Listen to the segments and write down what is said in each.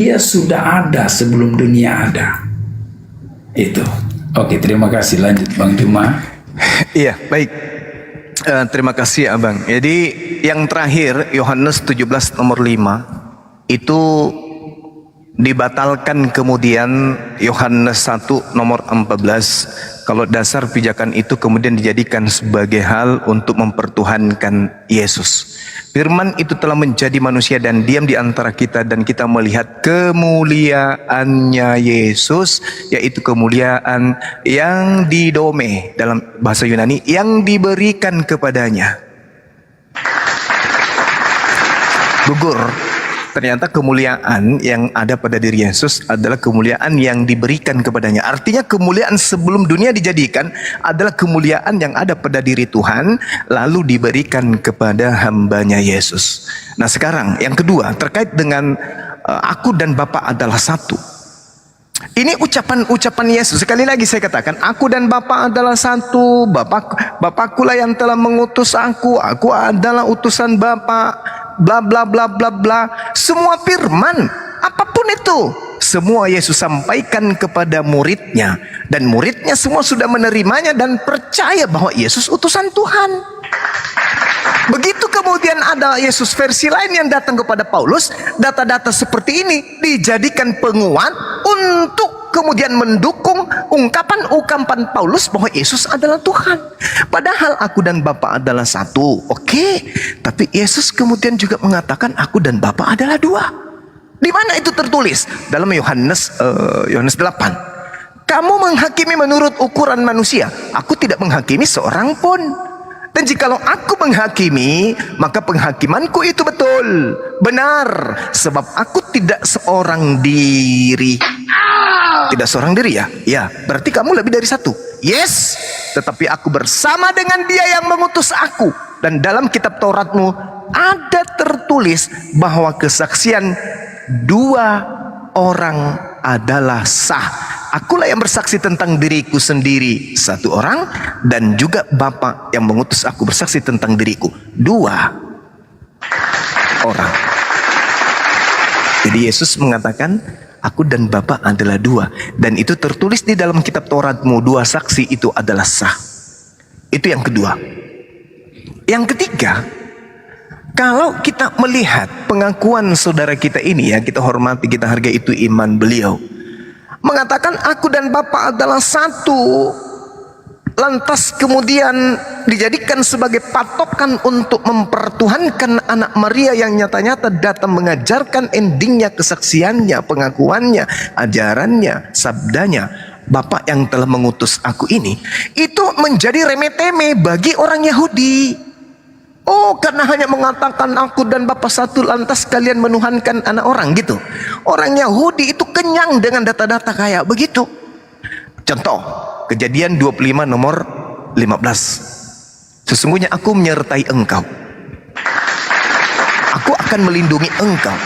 Dia sudah ada sebelum dunia ada. Itu. Oke, terima kasih. Lanjut Bang Juma. Iya, baik. Terima kasih Abang. Jadi yang terakhir Yohanes 17 nomor 5 itu dibatalkan, kemudian Yohanes 1 nomor 14 kalau dasar pijakan itu kemudian dijadikan sebagai hal untuk mempertuhankan Yesus. Firman itu telah menjadi manusia dan diam di antara kita, dan kita melihat kemuliaannya Yesus, yaitu kemuliaan yang didome, dalam bahasa Yunani, yang diberikan kepadanya. Gugur, ternyata kemuliaan yang ada pada diri Yesus adalah kemuliaan yang diberikan kepadanya. Artinya kemuliaan sebelum dunia dijadikan adalah kemuliaan yang ada pada diri Tuhan, lalu diberikan kepada hambanya Yesus. Nah sekarang yang kedua terkait dengan aku dan Bapa adalah satu. Ini ucapan Yesus. Sekali lagi saya katakan, aku dan Bapa adalah satu. Bapakkulah yang telah mengutus aku adalah utusan Bapa. Bla bla bla bla bla. Semua firman, apapun itu, semua Yesus sampaikan kepada muridnya, dan muridnya semua sudah menerimanya dan percaya bahwa Yesus utusan Tuhan. Begitu kemudian ada Yesus versi lain yang datang kepada Paulus, data-data seperti ini dijadikan penguat untuk kemudian mendukung ungkapan Paulus bahwa Yesus adalah Tuhan. Padahal aku dan Bapa adalah satu. Oke, tapi Yesus kemudian juga mengatakan aku dan Bapa adalah dua. Di mana itu tertulis? Dalam Yohanes 8. Kamu menghakimi menurut ukuran manusia, aku tidak menghakimi seorang pun. Dan jikalau aku menghakimi, maka penghakimanku itu betul, benar, sebab aku tidak seorang diri. Tidak seorang diri ya? Ya, berarti kamu lebih dari satu. Yes, tetapi aku bersama dengan Dia yang mengutus aku. Dan dalam kitab Tauratmu ada tertulis bahwa kesaksian dua orang adalah sah. Akulah yang bersaksi tentang diriku sendiri, satu orang, dan juga Bapa yang mengutus aku bersaksi tentang diriku, dua orang. Jadi Yesus mengatakan aku dan Bapa adalah dua, dan itu tertulis di dalam kitab Tauratmu, dua saksi itu adalah sah. Itu yang kedua. Yang ketiga, kalau kita melihat pengakuan saudara kita ini, ya kita hormati, kita hargai, itu iman beliau, mengatakan aku dan Bapa adalah satu, lantas kemudian dijadikan sebagai patokan untuk mempertuhankan anak Maria yang nyata-nyata datang mengajarkan endingnya, kesaksiannya, pengakuannya, ajarannya, sabdanya, Bapa yang telah mengutus aku ini, itu menjadi remeh-temeh bagi orang Yahudi. Oh, karena hanya mengatakan aku dan Bapa satu, lantas kalian menuhankan anak orang gitu. Orang Yahudi itu kenyang dengan data-data kayak begitu. Contoh, Kejadian 25 nomor 15. Sesungguhnya aku menyertai engkau. Aku akan melindungi engkau.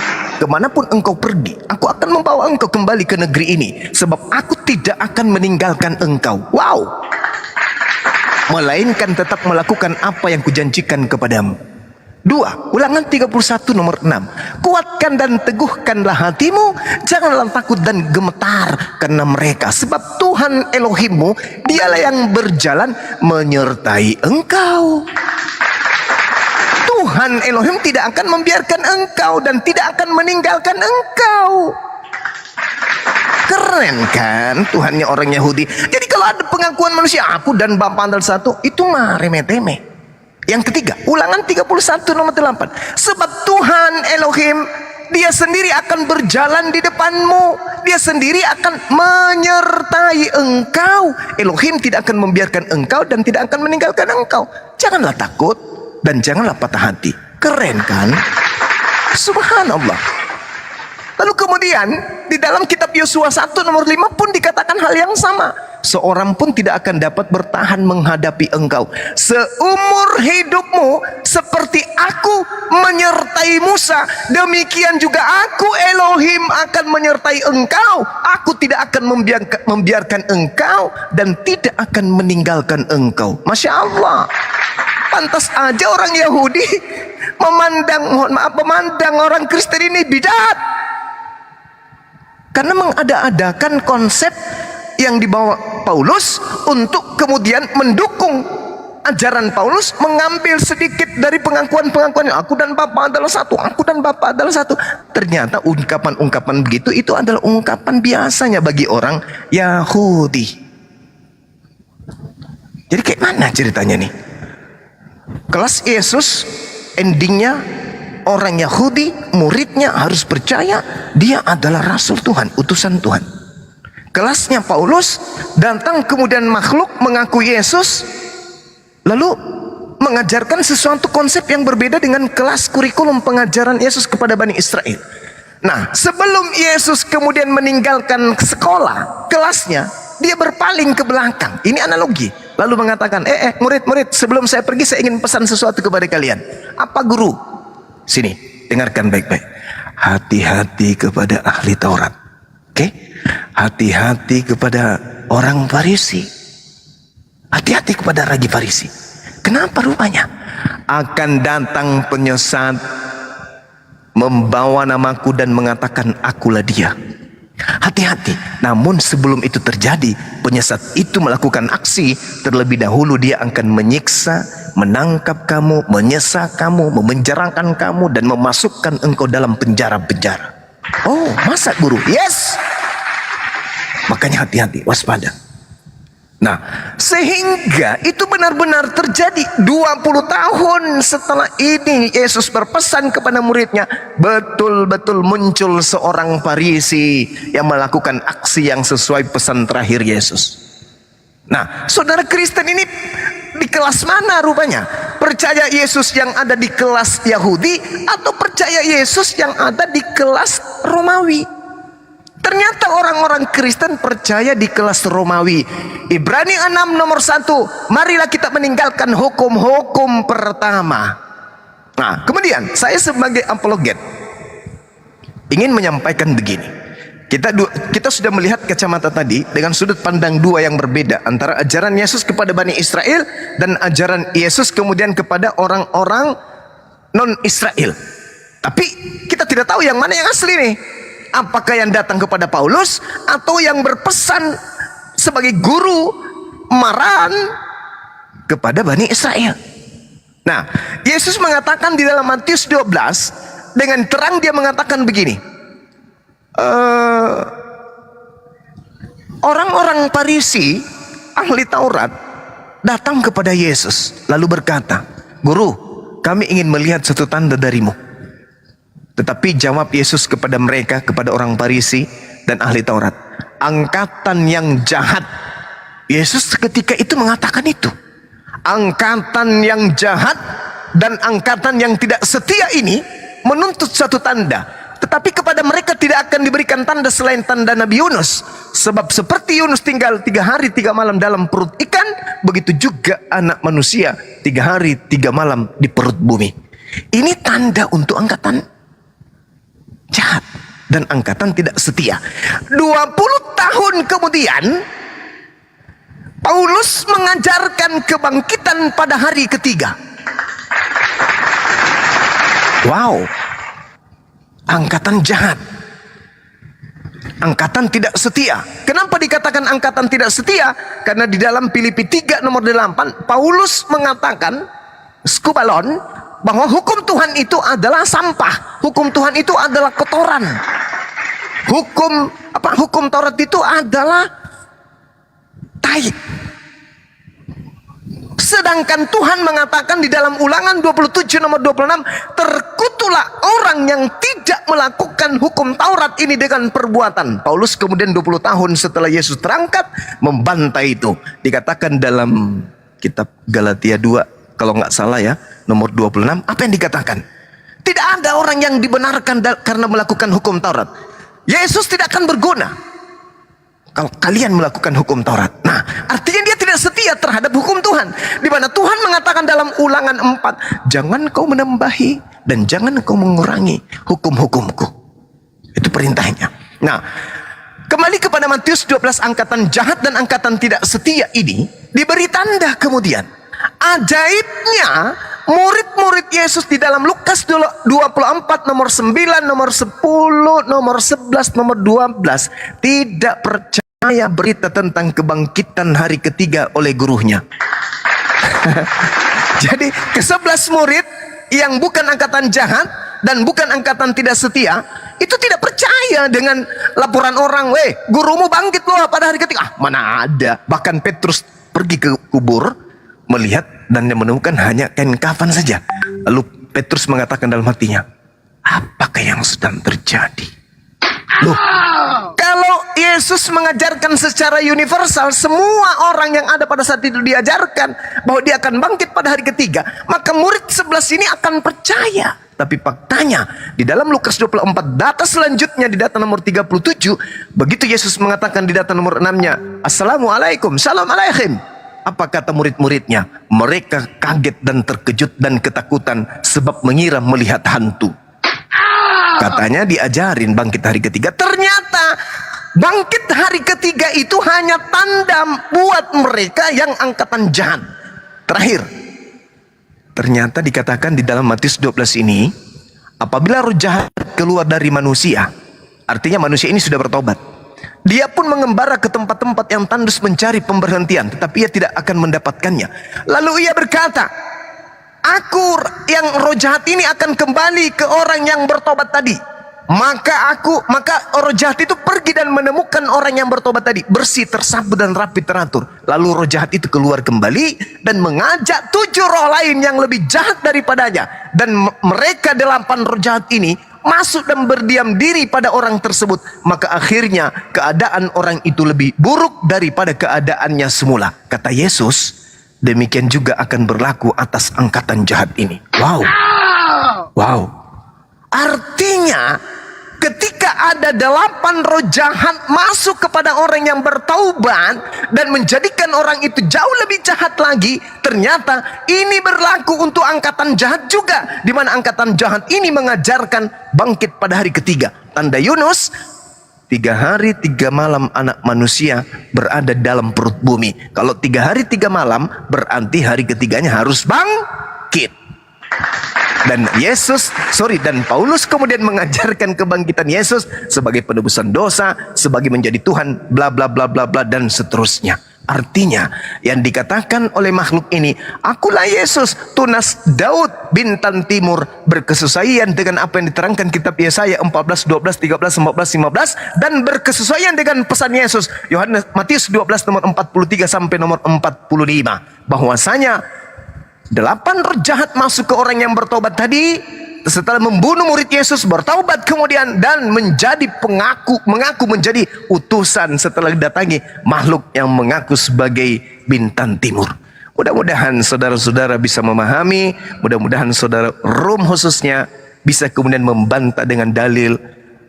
Kemanapun engkau pergi, aku akan membawa engkau kembali ke negeri ini. Sebab aku tidak akan meninggalkan engkau. Wow! Melainkan tetap melakukan apa yang kujanjikan kepadamu. 2. Ulangan 31 nomor 6. Kuatkan dan teguhkanlah hatimu, janganlah takut dan gemetar karena mereka, sebab Tuhan Elohimmu, Dialah yang berjalan menyertai engkau. Tuhan Elohim tidak akan membiarkan engkau dan tidak akan meninggalkan engkau. Keren kan Tuhannya orang Yahudi. Jadi kalau ada pengakuan manusia aku dan Bapa adalah satu, itu mah remeh-temeh. Yang ketiga, Ulangan 31 nomor 8. Sebab Tuhan Elohim, Dia sendiri akan berjalan di depanmu, Dia sendiri akan menyertai engkau. Elohim tidak akan membiarkan engkau dan tidak akan meninggalkan engkau. Janganlah takut dan janganlah patah hati. Keren kan? Subhanallah. Lalu kemudian di dalam kitab Yosua 1 nomor 5 pun dikatakan hal yang sama. Seorang pun tidak akan dapat bertahan menghadapi engkau seumur hidupmu, seperti aku menyertai Musa, demikian juga aku Elohim akan menyertai engkau. Aku tidak akan membiarkan engkau dan tidak akan meninggalkan engkau. Masya Allah. Pantas aja orang Yahudi memandang orang Kristen ini bidat. Karena mengada-adakan konsep yang dibawa Paulus untuk kemudian mendukung ajaran Paulus, mengambil sedikit dari pengakuan-pengakuannya. Aku dan Bapa adalah satu, aku dan Bapa adalah satu. Ternyata ungkapan-ungkapan begitu itu adalah ungkapan biasanya bagi orang Yahudi. Jadi kayak mana ceritanya nih? Kelas Yesus endingnya orang Yahudi, muridnya harus percaya dia adalah Rasul Tuhan, utusan Tuhan. Kelasnya Paulus, datang kemudian makhluk mengaku Yesus, lalu mengajarkan sesuatu konsep yang berbeda dengan kelas kurikulum pengajaran Yesus kepada Bani Israel. Nah, sebelum Yesus kemudian meninggalkan sekolah, kelasnya, dia berpaling ke belakang. Ini analogi. Lalu mengatakan, murid-murid, sebelum saya pergi saya ingin pesan sesuatu kepada kalian. Apa guru? Sini, dengarkan baik-baik. Hati-hati kepada ahli Taurat. Oke? Hati-hati kepada orang Farisi. Hati-hati kepada raja Farisi. Kenapa rupanya? Akan datang penyesat membawa namaku dan mengatakan akulah dia. Hati-hati. Namun sebelum itu terjadi, penyesat itu melakukan aksi. Terlebih dahulu dia akan menyiksa, menangkap kamu, menyesa kamu, memenjarakan kamu, dan memasukkan engkau dalam penjara-penjara. Oh, masa guru? Yes. Makanya hati-hati, waspada. Nah, sehingga itu benar-benar terjadi 20 tahun setelah ini Yesus berpesan kepada muridnya, betul-betul muncul seorang Farisi yang melakukan aksi yang sesuai pesan terakhir Yesus. Nah, saudara Kristen ini di kelas mana rupanya? Percaya Yesus yang ada di kelas Yahudi atau percaya Yesus yang ada di kelas Romawi? Ternyata orang-orang Kristen percaya di kelas Romawi. Ibrani 6 nomor 1. Marilah kita meninggalkan hukum-hukum pertama. Nah, kemudian saya sebagai apologet ingin menyampaikan begini. Kita sudah melihat kacamata tadi dengan sudut pandang dua yang berbeda, antara ajaran Yesus kepada Bani Israel dan ajaran Yesus kemudian kepada orang-orang non-Israel. Tapi kita tidak tahu yang mana yang asli nih. Apakah yang datang kepada Paulus atau yang berpesan sebagai guru marahan kepada Bani Israel. Nah, Yesus mengatakan di dalam Matius 12 dengan terang, dia mengatakan begini, orang-orang Farisi, ahli Taurat, datang kepada Yesus lalu berkata, "Guru, kami ingin melihat satu tanda darimu." Tetapi jawab Yesus kepada mereka, kepada orang Farisi dan ahli Taurat, angkatan yang jahat. Yesus ketika itu mengatakan itu. Angkatan yang jahat dan angkatan yang tidak setia ini menuntut satu tanda. Tetapi kepada mereka tidak akan diberikan tanda selain tanda Nabi Yunus. Sebab seperti Yunus tinggal 3 hari 3 malam dalam perut ikan, begitu juga anak manusia 3 hari 3 malam di perut bumi. Ini tanda untuk angkatan jahat dan angkatan tidak setia. 20 tahun kemudian Paulus mengajarkan kebangkitan pada hari ketiga. Wow, angkatan jahat, angkatan tidak setia. Kenapa dikatakan angkatan tidak setia? Karena di dalam Filipi 3 nomor 8 Paulus mengatakan, skubalon, bahwa hukum Tuhan itu adalah sampah. Hukum Tuhan itu adalah kotoran. Hukum Taurat itu adalah tai. Sedangkan Tuhan mengatakan di dalam Ulangan 27 nomor 26, terkutulah orang yang tidak melakukan hukum Taurat ini dengan perbuatan. Paulus kemudian 20 tahun setelah Yesus terangkat membantai itu. Dikatakan dalam kitab Galatia 2 kalau nggak salah ya, nomor 26, apa yang dikatakan? Tidak ada orang yang dibenarkan karena melakukan hukum Taurat. Yesus tidak akan berguna kalau kalian melakukan hukum Taurat. Nah, artinya dia tidak setia terhadap hukum Tuhan. Di mana Tuhan mengatakan dalam Ulangan 4, jangan kau menambahi dan jangan kau mengurangi hukum-hukumku. Itu perintahnya. Nah, kembali kepada Matius 12, angkatan jahat dan angkatan tidak setia ini diberi tanda kemudian. Ajaibnya Murid-murid Yesus di dalam Lukas 24 nomor 9, nomor 10, nomor 11, nomor 12 tidak percaya berita tentang kebangkitan hari ketiga oleh gurunya. Jadi ke-11 murid yang bukan angkatan jahat dan bukan angkatan tidak setia itu tidak percaya dengan laporan orang, "Weh, gurumu bangkit loh pada hari ketiga." Ah, mana ada. Bahkan Petrus pergi ke kubur melihat dan menemukan hanya kain kafan saja. Lalu Petrus mengatakan dalam hatinya, "Apakah yang sedang terjadi?" Loh, kalau Yesus mengajarkan secara universal, semua orang yang ada pada saat itu diajarkan bahwa dia akan bangkit pada hari ketiga, maka murid 11 ini akan percaya. Tapi faktanya di dalam Lukas 24 data selanjutnya di data nomor 37, begitu Yesus mengatakan di data nomor 6-nya, "Assalamualaikum, salam alaikum." Apa kata murid-muridnya? Mereka kaget dan terkejut dan ketakutan sebab mengira melihat hantu. Katanya diajarin bangkit hari ketiga. Ternyata bangkit hari ketiga itu hanya tanda buat mereka yang angkatan jahat. Terakhir, ternyata dikatakan di dalam Matius 12 ini, apabila roh jahat keluar dari manusia, artinya manusia ini sudah bertobat. Dia pun mengembara ke tempat-tempat yang tandus mencari pemberhentian, tetapi ia tidak akan mendapatkannya. Lalu ia berkata, "Aku yang roh jahat ini akan kembali ke orang yang bertobat tadi." Maka roh jahat itu pergi dan menemukan orang yang bertobat tadi, bersih, tersapu dan rapi teratur. Lalu roh jahat itu keluar kembali dan mengajak 7 roh lain yang lebih jahat daripadanya. Dan mereka 8 roh jahat ini masuk dan berdiam diri pada orang tersebut. Maka akhirnya keadaan orang itu lebih buruk daripada keadaannya semula. Kata Yesus, demikian juga akan berlaku atas angkatan jahat ini. Wow. Artinya ketika ada 8 roh jahat masuk kepada orang yang bertaubat dan menjadikan orang itu jauh lebih jahat lagi, ternyata ini berlaku untuk angkatan jahat juga, di mana angkatan jahat ini mengajarkan bangkit pada hari ketiga. Tanda Yunus, 3 hari 3 malam anak manusia berada dalam perut bumi. Kalau 3 hari 3 malam berarti hari ketiganya harus bangkit. Dan Paulus kemudian mengajarkan kebangkitan Yesus sebagai penebusan dosa, sebagai menjadi Tuhan, bla bla bla bla bla dan seterusnya. Artinya yang dikatakan oleh makhluk ini, "Akulah Yesus, tunas Daud, bintang timur, berkesesuaian dengan apa yang diterangkan kitab Yesaya 14, 12, 13, 14, 15 dan berkesesuaian dengan pesan Yesus Matius 12 nomor 43 sampai nomor 45, bahwasanya 8 roh jahat masuk ke orang yang bertobat tadi, setelah membunuh murid Yesus, bertaubat kemudian dan menjadi mengaku menjadi utusan setelah didatangi makhluk yang mengaku sebagai bintang timur. Mudah-mudahan saudara-saudara bisa memahami, mudah-mudahan saudara Rom khususnya bisa kemudian membantah dengan dalil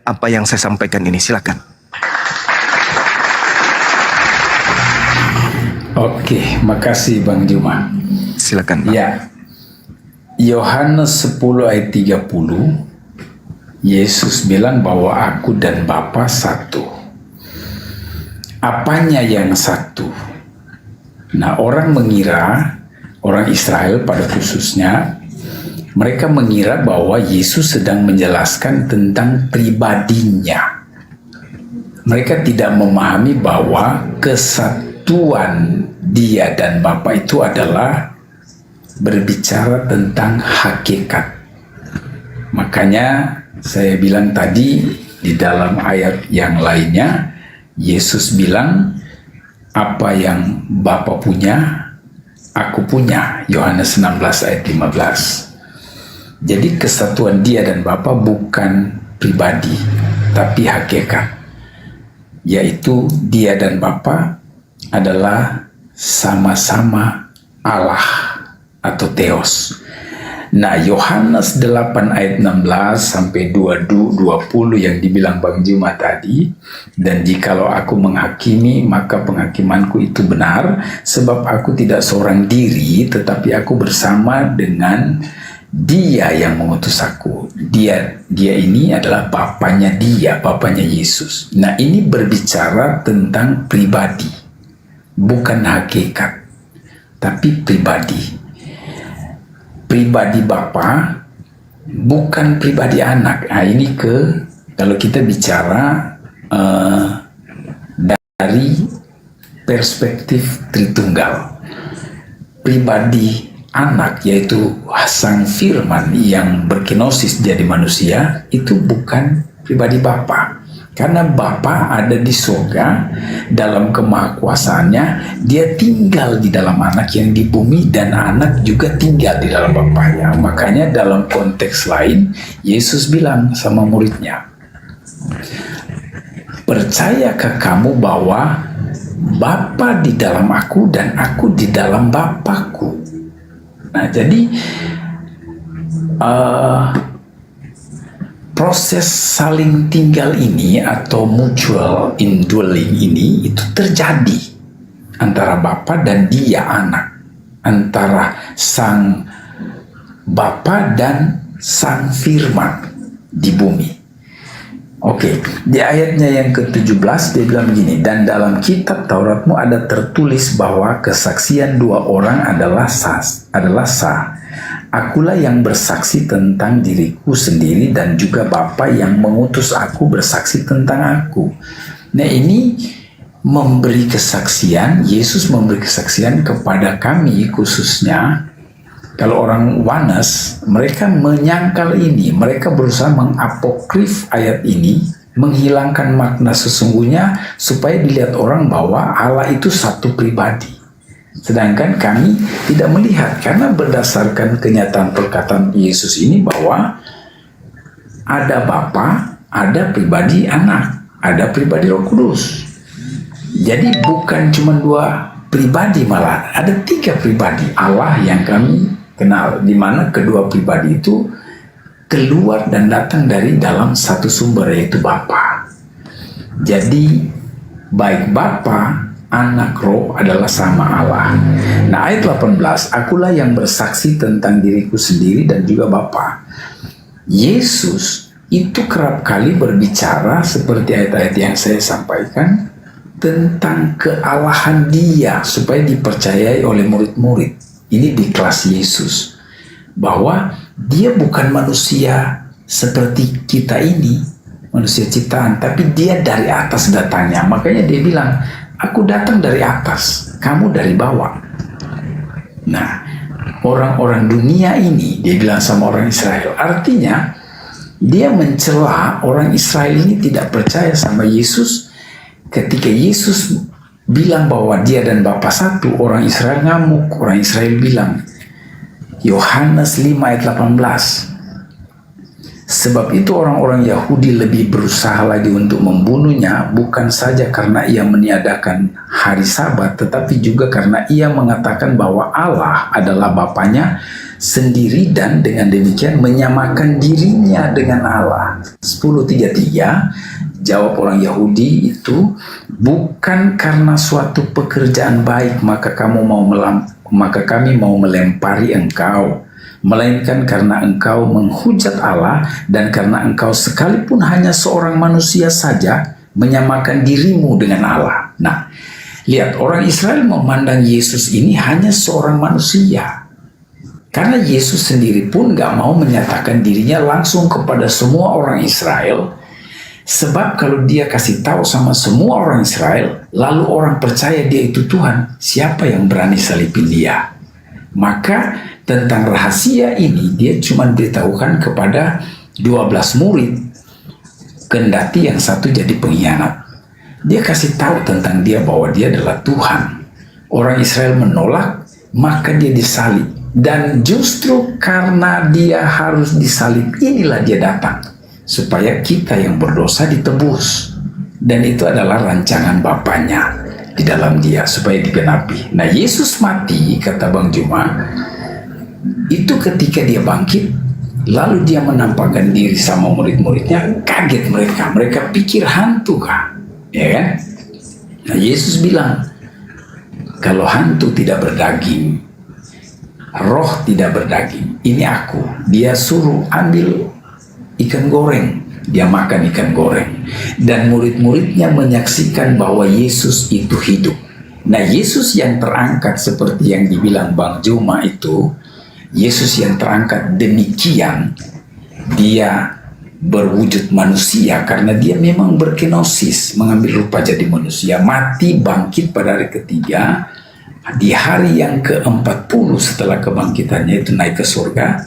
apa yang saya sampaikan ini. Silakan. Oke, makasih Bang Juma. Silakan, Pak. Ya, Yohanes 10 ayat 30, Yesus bilang bahwa aku dan Bapa satu. Apanya yang satu? Nah, orang Israel pada khususnya, mereka mengira bahwa Yesus sedang menjelaskan tentang pribadinya. Mereka tidak memahami bahwa kesatuan Dia dan Bapa itu adalah berbicara tentang hakikat. Makanya saya bilang tadi di dalam ayat yang lainnya, Yesus bilang, apa yang Bapa punya, aku punya. Yohanes 16 ayat 15. Jadi kesatuan Dia dan Bapa bukan pribadi, tapi hakikat. Yaitu Dia dan Bapa adalah sama-sama Allah atau Theos. Nah, Yohanes 8 ayat 16 sampai 20 yang dibilang Bang Juma tadi, dan jikalau aku menghakimi, maka penghakimanku itu benar, sebab aku tidak seorang diri, tetapi aku bersama dengan Dia yang mengutus aku. Dia ini adalah Bapanya Dia, Bapanya Yesus. Nah, ini berbicara tentang pribadi, bukan hakikat, tapi pribadi. pribadi Bapa bukan pribadi anak. Nah, ini kalau kita bicara dari perspektif Tritunggal, pribadi anak yaitu Sang Firman yang berkenosis jadi manusia itu bukan pribadi Bapa. Karena Bapa ada di surga dalam kemahakuasaannya, dia tinggal di dalam anak yang di bumi dan anak juga tinggal di dalam Bapanya. Makanya dalam konteks lain Yesus bilang sama muridnya, percayakah kamu bahwa Bapa di dalam aku dan aku di dalam Bapakku? Nah, jadi proses saling tinggal ini atau mutual indwelling ini itu terjadi antara Bapa dan dia anak, antara Sang Bapa dan Sang Firman di bumi. Oke, di ayatnya yang ke-17 dia bilang begini, dan dalam kitab Tauratmu ada tertulis bahwa kesaksian dua orang adalah sah. Akulah yang bersaksi tentang diriku sendiri dan juga Bapa yang mengutus aku bersaksi tentang aku. Nah, ini memberi kesaksian, Yesus memberi kesaksian kepada kami khususnya. Kalau orang Wanes, mereka menyangkal ini, mereka berusaha mengapokrif ayat ini, menghilangkan makna sesungguhnya supaya dilihat orang bahwa Allah itu satu pribadi. Sedangkan kami tidak melihat, karena berdasarkan kenyataan perkataan Yesus ini bahwa ada Bapa, ada pribadi anak, ada pribadi Roh Kudus. Jadi bukan cuma dua pribadi, malah ada tiga pribadi Allah yang kami kenal, di mana kedua pribadi itu keluar dan datang dari dalam satu sumber, yaitu Bapa. Jadi baik Bapa, Anak, Roh adalah sama Allah. Nah, ayat 18, akulah yang bersaksi tentang diriku sendiri dan juga Bapa. Yesus itu kerap kali berbicara seperti ayat-ayat yang saya sampaikan tentang kealahan dia supaya dipercayai oleh murid-murid. Ini di kelas Yesus, bahwa dia bukan manusia seperti kita ini, manusia ciptaan, tapi dia dari atas datangnya. Makanya dia bilang, aku datang dari atas, kamu dari bawah. Nah, orang-orang dunia ini, dia bilang sama orang Israel, artinya dia mencela orang Israel ini tidak percaya sama Yesus. Ketika Yesus bilang bahwa dia dan Bapa satu, orang Israel ngamuk. Orang Israel bilang, Yohanes 5 ayat 18, sebab itu orang-orang Yahudi lebih berusaha lagi untuk membunuhnya, bukan saja karena ia meniadakan hari Sabat, tetapi juga karena ia mengatakan bahwa Allah adalah Bapanya sendiri dan dengan demikian menyamakan dirinya dengan Allah. 10:33, jawab orang Yahudi itu, bukan karena suatu pekerjaan baik maka kami mau melempari engkau, melainkan karena engkau menghujat Allah dan karena engkau sekalipun hanya seorang manusia saja menyamakan dirimu dengan Allah. Nah, lihat, orang Israel memandang Yesus ini hanya seorang manusia. Karena Yesus sendiri pun gak mau menyatakan dirinya langsung kepada semua orang Israel. Sebab kalau dia kasih tahu sama semua orang Israel, lalu orang percaya dia itu Tuhan, siapa yang berani salibin dia? Maka tentang rahasia ini dia cuma beritahukan kepada 12 murid, kendati yang satu jadi pengkhianat. Dia kasih tahu tentang dia bahwa dia adalah Tuhan. Orang Israel menolak, maka dia disalib. Dan justru karena dia harus disalib, inilah dia datang, supaya kita yang berdosa ditebus. Dan itu adalah rancangan Bapanya di dalam dia, supaya digenapi. Nah, Yesus mati, kata Bang Juma, itu ketika dia bangkit, lalu dia menampakkan diri sama murid-muridnya, kaget mereka. Mereka pikir hantu kah? Ya kan? Nah, Yesus bilang, kalau hantu tidak berdaging, roh tidak berdaging, ini aku. Dia suruh ambil ikan goreng, dia makan ikan goreng. Dan murid-muridnya menyaksikan bahwa Yesus itu hidup. Nah, Yesus yang terangkat seperti yang dibilang Bang Juma itu, Yesus yang terangkat demikian, dia berwujud manusia karena dia memang berkenosis, mengambil rupa jadi manusia, mati, bangkit pada hari ketiga. Di hari yang ke-40 setelah kebangkitannya itu naik ke surga.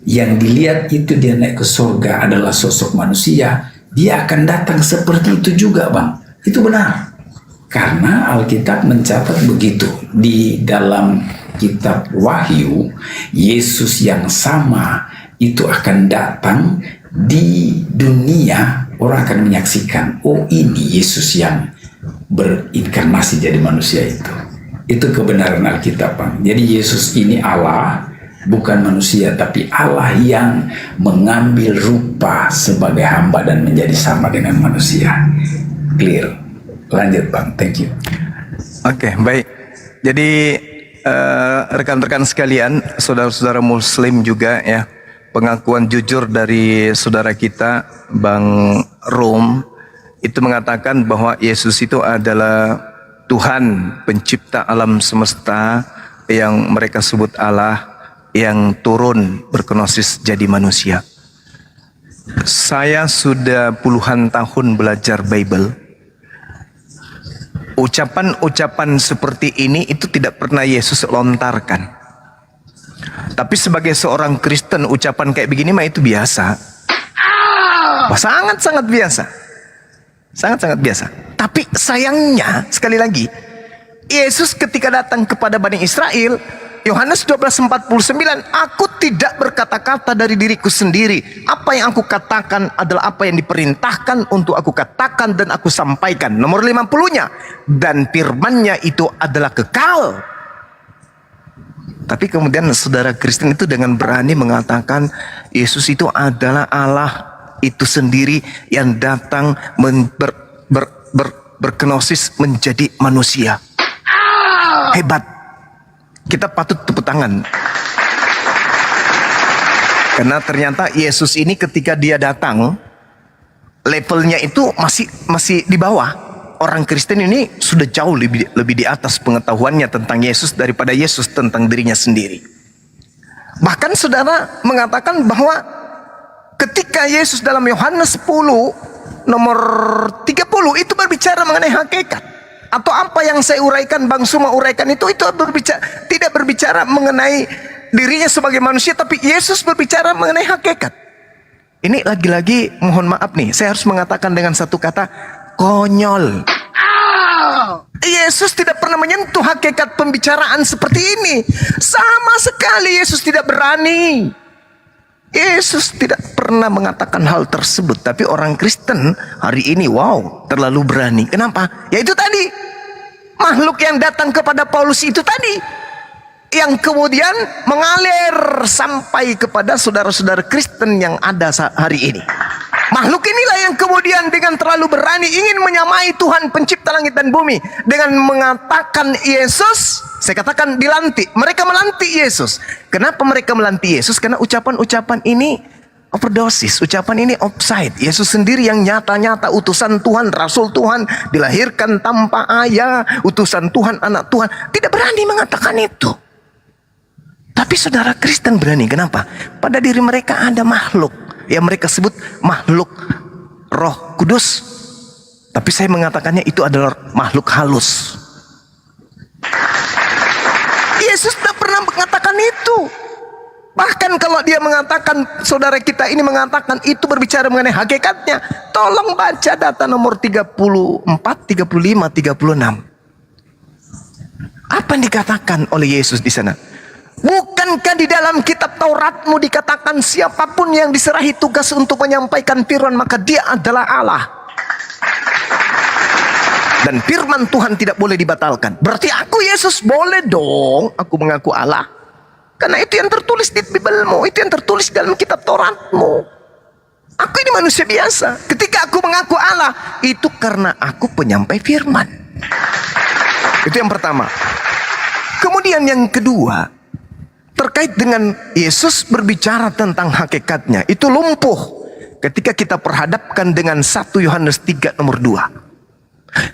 Yang dilihat itu dia naik ke surga adalah sosok manusia. Dia akan datang seperti itu juga, Bang. Itu benar. Karena Alkitab mencatat begitu. Di dalam kitab Wahyu, Yesus yang sama itu akan datang di dunia. Orang akan menyaksikan, oh ini Yesus yang berinkarnasi jadi manusia itu. Itu kebenaran Alkitab, Bang. Jadi Yesus ini Allah, bukan manusia, tapi Allah yang mengambil rupa sebagai hamba dan menjadi sama dengan manusia. Clear. Lanjut, Bang. Thank you. Oke, baik. Jadi rekan-rekan sekalian, saudara-saudara Muslim juga ya, pengakuan jujur dari saudara kita, Bang Rom, itu mengatakan bahwa Yesus itu adalah Tuhan pencipta alam semesta yang mereka sebut Allah, yang turun berkenosis jadi manusia. Saya sudah puluhan tahun belajar Bible. Ucapan-ucapan seperti ini itu tidak pernah Yesus lontarkan. Tapi sebagai seorang Kristen, ucapan kayak begini mah itu biasa. Wah, sangat-sangat biasa. Sangat-sangat biasa. Tapi sayangnya, sekali lagi, Yesus ketika datang kepada Bani Israel, Yohanes 12:49, aku tidak berkata-kata dari diriku sendiri. Apa yang aku katakan adalah apa yang diperintahkan untuk aku katakan dan aku sampaikan. Nomor 50-nya, dan firman-Nya itu adalah kekal. Tapi kemudian saudara Kristen itu dengan berani mengatakan Yesus itu adalah Allah itu sendiri yang datang berkenosis menjadi manusia. Hebat. Kita patut tepuk tangan. Karena ternyata Yesus ini ketika dia datang, levelnya itu masih di bawah. Orang Kristen ini sudah jauh lebih di atas pengetahuannya tentang Yesus daripada Yesus tentang dirinya sendiri. Bahkan saudara mengatakan bahwa ketika Yesus dalam Yohanes 10 nomor 30 itu berbicara mengenai hakikat. Atau apa yang saya uraikan, Bang Suma uraikan itu tidak berbicara mengenai dirinya sebagai manusia, tapi Yesus berbicara mengenai hakikat. Ini lagi-lagi mohon maaf nih, saya harus mengatakan dengan satu kata, konyol. Yesus tidak pernah menyentuh hakikat pembicaraan seperti ini. Sama sekali Yesus tidak berani. Yesus tidak pernah mengatakan hal tersebut. Tapi orang Kristen hari ini, wow, terlalu berani. Kenapa? Ya itu tadi, makhluk yang datang kepada Paulus itu tadi, yang kemudian mengalir sampai kepada saudara-saudara Kristen yang ada hari ini. Makhluk inilah yang kemudian dengan terlalu berani ingin menyamai Tuhan pencipta langit dan bumi dengan mengatakan Yesus, saya katakan dilantik. Mereka melantik Yesus. Kenapa mereka melantik Yesus? Karena ucapan-ucapan ini overdosis, ucapan ini offside. Yesus sendiri yang nyata-nyata utusan Tuhan, Rasul Tuhan, dilahirkan tanpa ayah, utusan Tuhan, anak Tuhan, tidak berani mengatakan itu. Tapi saudara Kristen berani. Kenapa? Pada diri mereka ada makhluk yang mereka sebut makhluk Roh Kudus. Tapi saya mengatakannya itu adalah makhluk halus. Yesus tidak pernah mengatakan itu. Bahkan kalau dia mengatakan, saudara kita ini mengatakan itu berbicara mengenai hakikatnya, tolong baca data nomor 34, 35, 36. Apa yang dikatakan oleh Yesus di sana? Bukankah di dalam kitab Tauratmu dikatakan siapapun yang diserahi tugas untuk menyampaikan firman maka dia adalah Allah. Dan firman Tuhan tidak boleh dibatalkan. Berarti aku Yesus boleh dong aku mengaku Allah. Karena itu yang tertulis di Biblemu, itu yang tertulis dalam kitab Tauratmu. Aku ini manusia biasa. Ketika aku mengaku Allah, itu karena aku penyampai firman. Itu yang pertama. Kemudian yang kedua, terkait dengan Yesus berbicara tentang hakikatnya, itu lumpuh ketika kita perhadapkan dengan 1 Yohanes 3 nomor 2.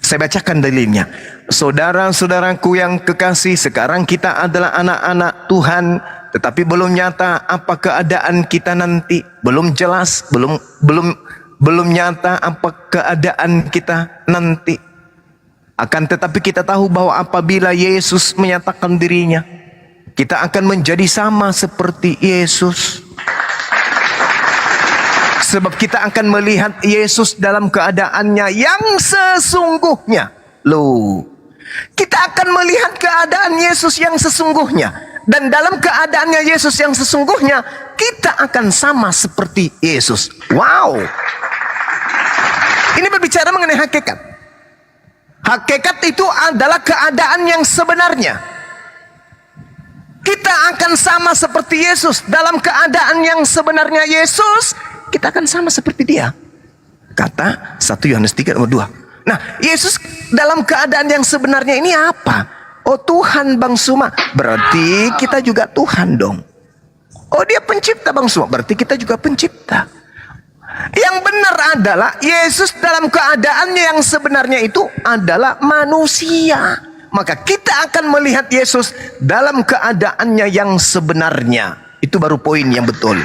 Saya bacakan dalilnya. Saudara-saudaraku yang kekasih, sekarang kita adalah anak-anak Tuhan tetapi belum nyata apa keadaan kita nanti. Belum jelas, belum nyata apa keadaan kita nanti. Akan tetapi kita tahu bahwa apabila Yesus menyatakan dirinya, kita akan menjadi sama seperti Yesus. Sebab kita akan melihat Yesus dalam keadaannya yang sesungguhnya. Loh, kita akan melihat keadaan Yesus yang sesungguhnya. Dan dalam keadaannya Yesus yang sesungguhnya, kita akan sama seperti Yesus. Wow. Ini berbicara mengenai hakikat. Hakikat itu adalah keadaan yang sebenarnya. Kita akan sama seperti Yesus. Dalam keadaan yang sebenarnya Yesus, kita akan sama seperti dia. Kata 1 Yohanes 3 nomor 2. Nah, Yesus dalam keadaan yang sebenarnya ini apa? Oh, Tuhan Bang Suma. Berarti kita juga Tuhan dong. Oh, dia pencipta Bang Suma. Berarti kita juga pencipta. Yang benar adalah Yesus dalam keadaannya yang sebenarnya itu adalah manusia. Maka kita akan melihat Yesus dalam keadaannya yang sebenarnya. Itu baru poin yang betul.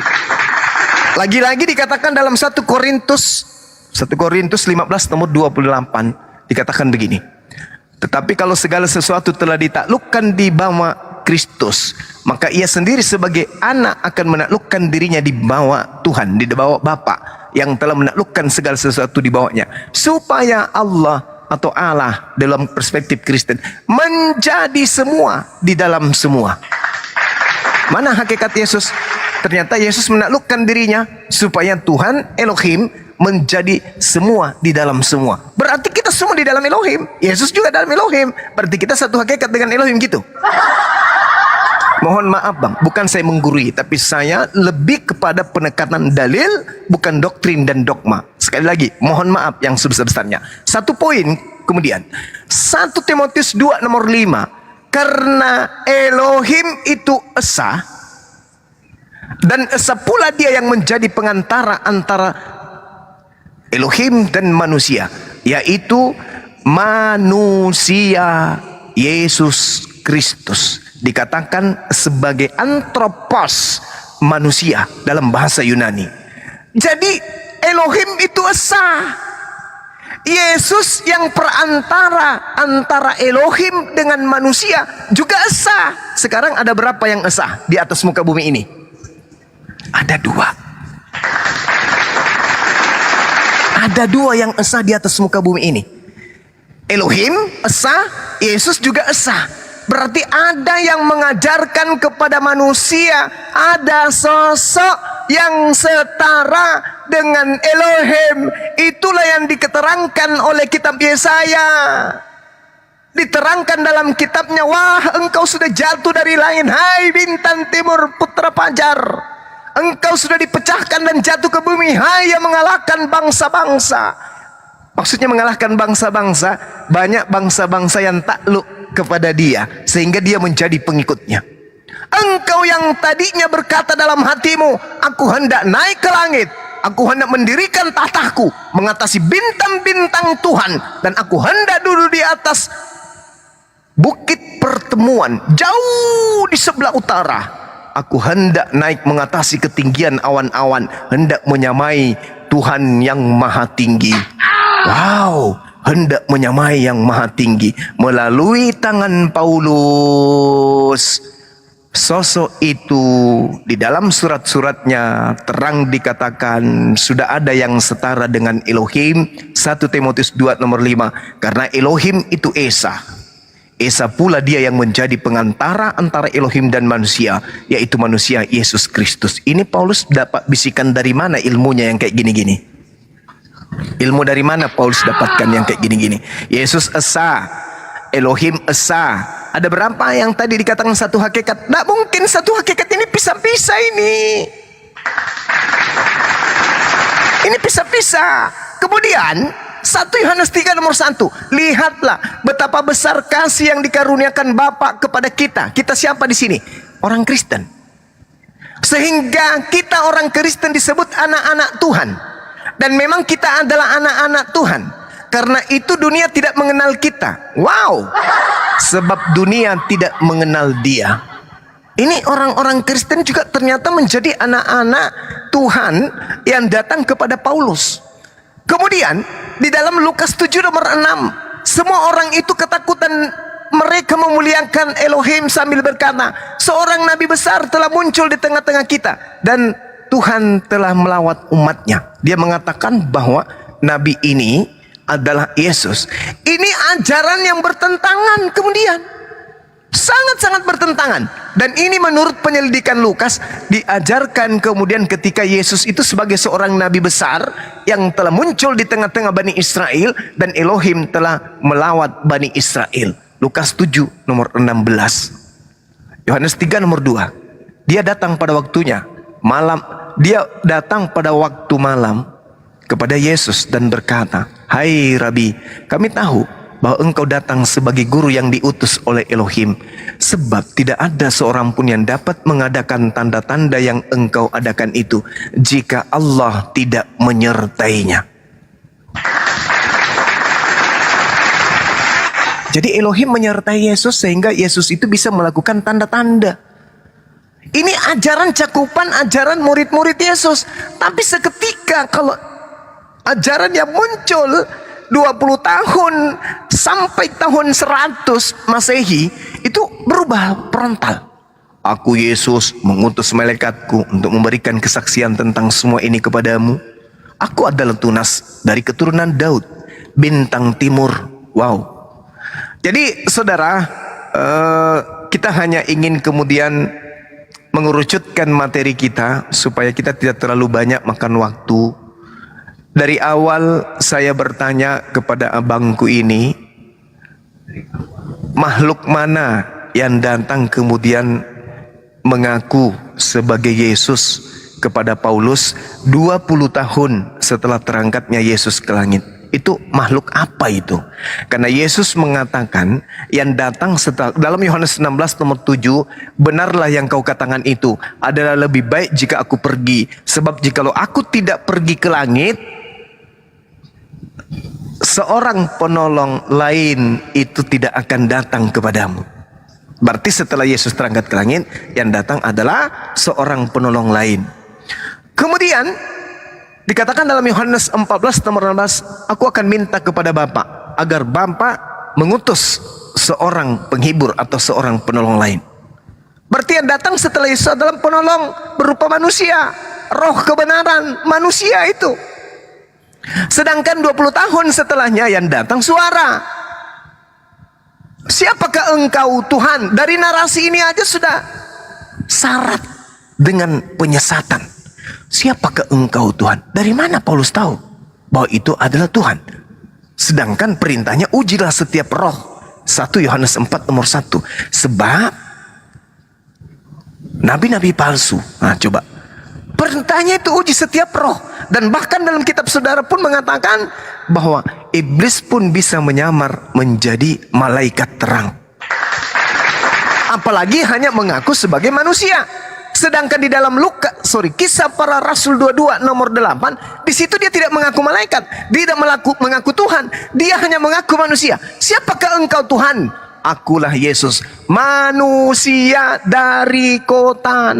Lagi-lagi dikatakan dalam 1 Korintus 15 nomor 28 dikatakan begini. Tetapi kalau segala sesuatu telah ditaklukkan di bawah Kristus, maka ia sendiri sebagai anak akan menaklukkan dirinya di bawah Tuhan, di bawah Bapa yang telah menaklukkan segala sesuatu di bawahnya, supaya Allah atau Allah dalam perspektif Kristen menjadi semua di dalam semua. Mana hakikat Yesus? Ternyata Yesus menaklukkan dirinya supaya Tuhan Elohim menjadi semua di dalam semua. Berarti kita semua di dalam Elohim. Yesus juga dalam Elohim. Berarti kita satu hakikat dengan Elohim gitu. Mohon maaf Bang, bukan saya menggurui, tapi saya lebih kepada penekanan dalil, bukan doktrin dan dogma. Sekali lagi, mohon maaf yang sebesar-besarnya. Satu poin kemudian. 1 Timotius 2 nomor 5. Karena Elohim itu esa, dan esa pula dia yang menjadi pengantara antara Elohim dan manusia, yaitu manusia Yesus Kristus. Dikatakan sebagai antropos, manusia dalam bahasa Yunani. Jadi Elohim itu esa. Yesus yang perantara antara Elohim dengan manusia juga esa. Sekarang ada berapa yang esa di atas muka bumi ini? Ada 2. Ada 2 yang esa di atas muka bumi ini. Elohim esa, Yesus juga esa. Berarti ada yang mengajarkan kepada manusia, ada sosok yang setara dengan Elohim. Itulah yang diketerangkan oleh kitab Yesaya. Diterangkan dalam kitabnya, wah engkau sudah jatuh dari langit, hai bintang timur putra fajar. Engkau sudah dipecahkan dan jatuh ke bumi, hai yang mengalahkan bangsa-bangsa. Maksudnya mengalahkan bangsa-bangsa, banyak bangsa-bangsa yang takluk kepada dia, sehingga dia menjadi pengikutnya. Engkau yang tadinya berkata dalam hatimu, aku hendak naik ke langit, aku hendak mendirikan tahtaku mengatasi bintang-bintang Tuhan, dan aku hendak duduk di atas bukit pertemuan jauh di sebelah utara. Aku hendak naik mengatasi ketinggian awan-awan, hendak menyamai Tuhan yang maha tinggi. Wow, hendak menyamai yang maha tinggi. Melalui tangan Paulus, sosok itu di dalam surat-suratnya terang dikatakan sudah ada yang setara dengan Elohim. 1 Timotius 2 nomor 5. Karena Elohim itu esa, esa pula dia yang menjadi pengantara antara Elohim dan manusia, yaitu manusia Yesus Kristus. Ini Paulus dapat bisikan dari mana ilmunya yang kayak gini-gini? Ilmu dari mana Paulus dapatkan yang kayak gini-gini? Yesus esa, Elohim esa. Ada berapa yang tadi dikatakan satu hakikat? Tidak mungkin satu hakikat ini pisah-pisah ini. Ini pisah-pisah. Kemudian 1 Yohanes 3 nomor 1. Lihatlah betapa besar kasih yang dikaruniakan Bapa kepada kita. Kita siapa di sini? Orang Kristen. Sehingga kita orang Kristen disebut anak-anak Tuhan. Dan memang kita adalah anak-anak Tuhan. Karena itu dunia tidak mengenal kita. Wow. Sebab dunia tidak mengenal dia. Ini orang-orang Kristen juga ternyata menjadi anak-anak Tuhan yang datang kepada Paulus. Kemudian di dalam Lukas 7 nomor 6, semua orang itu ketakutan, mereka memuliakan Elohim sambil berkata, seorang nabi besar telah muncul di tengah-tengah kita dan Tuhan telah melawat umatnya. Dia mengatakan bahwa nabi ini adalah Yesus. Ini ajaran yang bertentangan kemudian. Sangat-sangat bertentangan. Dan ini menurut penyelidikan Lukas diajarkan kemudian ketika Yesus itu sebagai seorang nabi besar yang telah muncul di tengah-tengah Bani Israel dan Elohim telah melawat Bani Israel. Lukas 7 nomor 16. Yohanes 3 nomor 2. Dia datang pada waktunya malam. Dia datang pada waktu malam kepada Yesus dan berkata, "Hai Rabi, kami tahu bahwa engkau datang sebagai guru yang diutus oleh Elohim, sebab tidak ada seorang pun yang dapat mengadakan tanda-tanda yang engkau adakan itu jika Allah tidak menyertainya." Jadi Elohim menyertai Yesus sehingga Yesus itu bisa melakukan tanda-tanda. Ini ajaran cakupan ajaran murid-murid Yesus. Tapi seketika kalau ajaran yang muncul 20 tahun sampai tahun 100 Masehi itu berubah frontal. Aku Yesus mengutus malaikatku untuk memberikan kesaksian tentang semua ini kepadamu. Aku adalah tunas dari keturunan Daud, bintang timur. Wow. Jadi saudara, kita hanya ingin kemudian mengerucutkan materi kita supaya kita tidak terlalu banyak makan waktu. Dari awal saya bertanya kepada abangku ini, makhluk mana yang datang kemudian mengaku sebagai Yesus kepada Paulus 20 tahun setelah terangkatnya Yesus ke langit? Itu makhluk apa itu? Karena Yesus mengatakan yang datang setelah, dalam Yohanes 16 nomor 7, benarlah yang kau katakan itu, adalah lebih baik jika aku pergi. Sebab jikalau aku tidak pergi ke langit, seorang penolong lain itu tidak akan datang kepadamu. Berarti setelah Yesus terangkat ke langit, yang datang adalah seorang penolong lain. Kemudian dikatakan dalam Yohanes 14 nomor 16, aku akan minta kepada Bapa agar Bapa mengutus seorang penghibur atau seorang penolong lain. Berarti yang datang setelah Yesus adalah penolong berupa manusia, roh kebenaran manusia itu. Sedangkan 20 tahun setelahnya yang datang suara. Siapakah engkau Tuhan? Dari narasi ini aja sudah syarat dengan penyesatan. Siapakah engkau Tuhan? Dari mana Paulus tahu bahwa itu adalah Tuhan? Sedangkan perintahnya ujilah setiap roh. 1 Yohanes 4 nomor 1. Sebab nabi-nabi palsu. Nah coba, perintahnya itu uji setiap roh. Dan bahkan dalam kitab saudara pun mengatakan bahwa iblis pun bisa menyamar menjadi malaikat terang. Apalagi hanya mengaku sebagai manusia. Sedangkan di dalam Kisah Para Rasul 22 nomor 8, di situ dia tidak mengaku malaikat, dia tidak mengaku Tuhan, dia hanya mengaku manusia. Siapakah engkau Tuhan? Akulah Yesus, manusia dari kota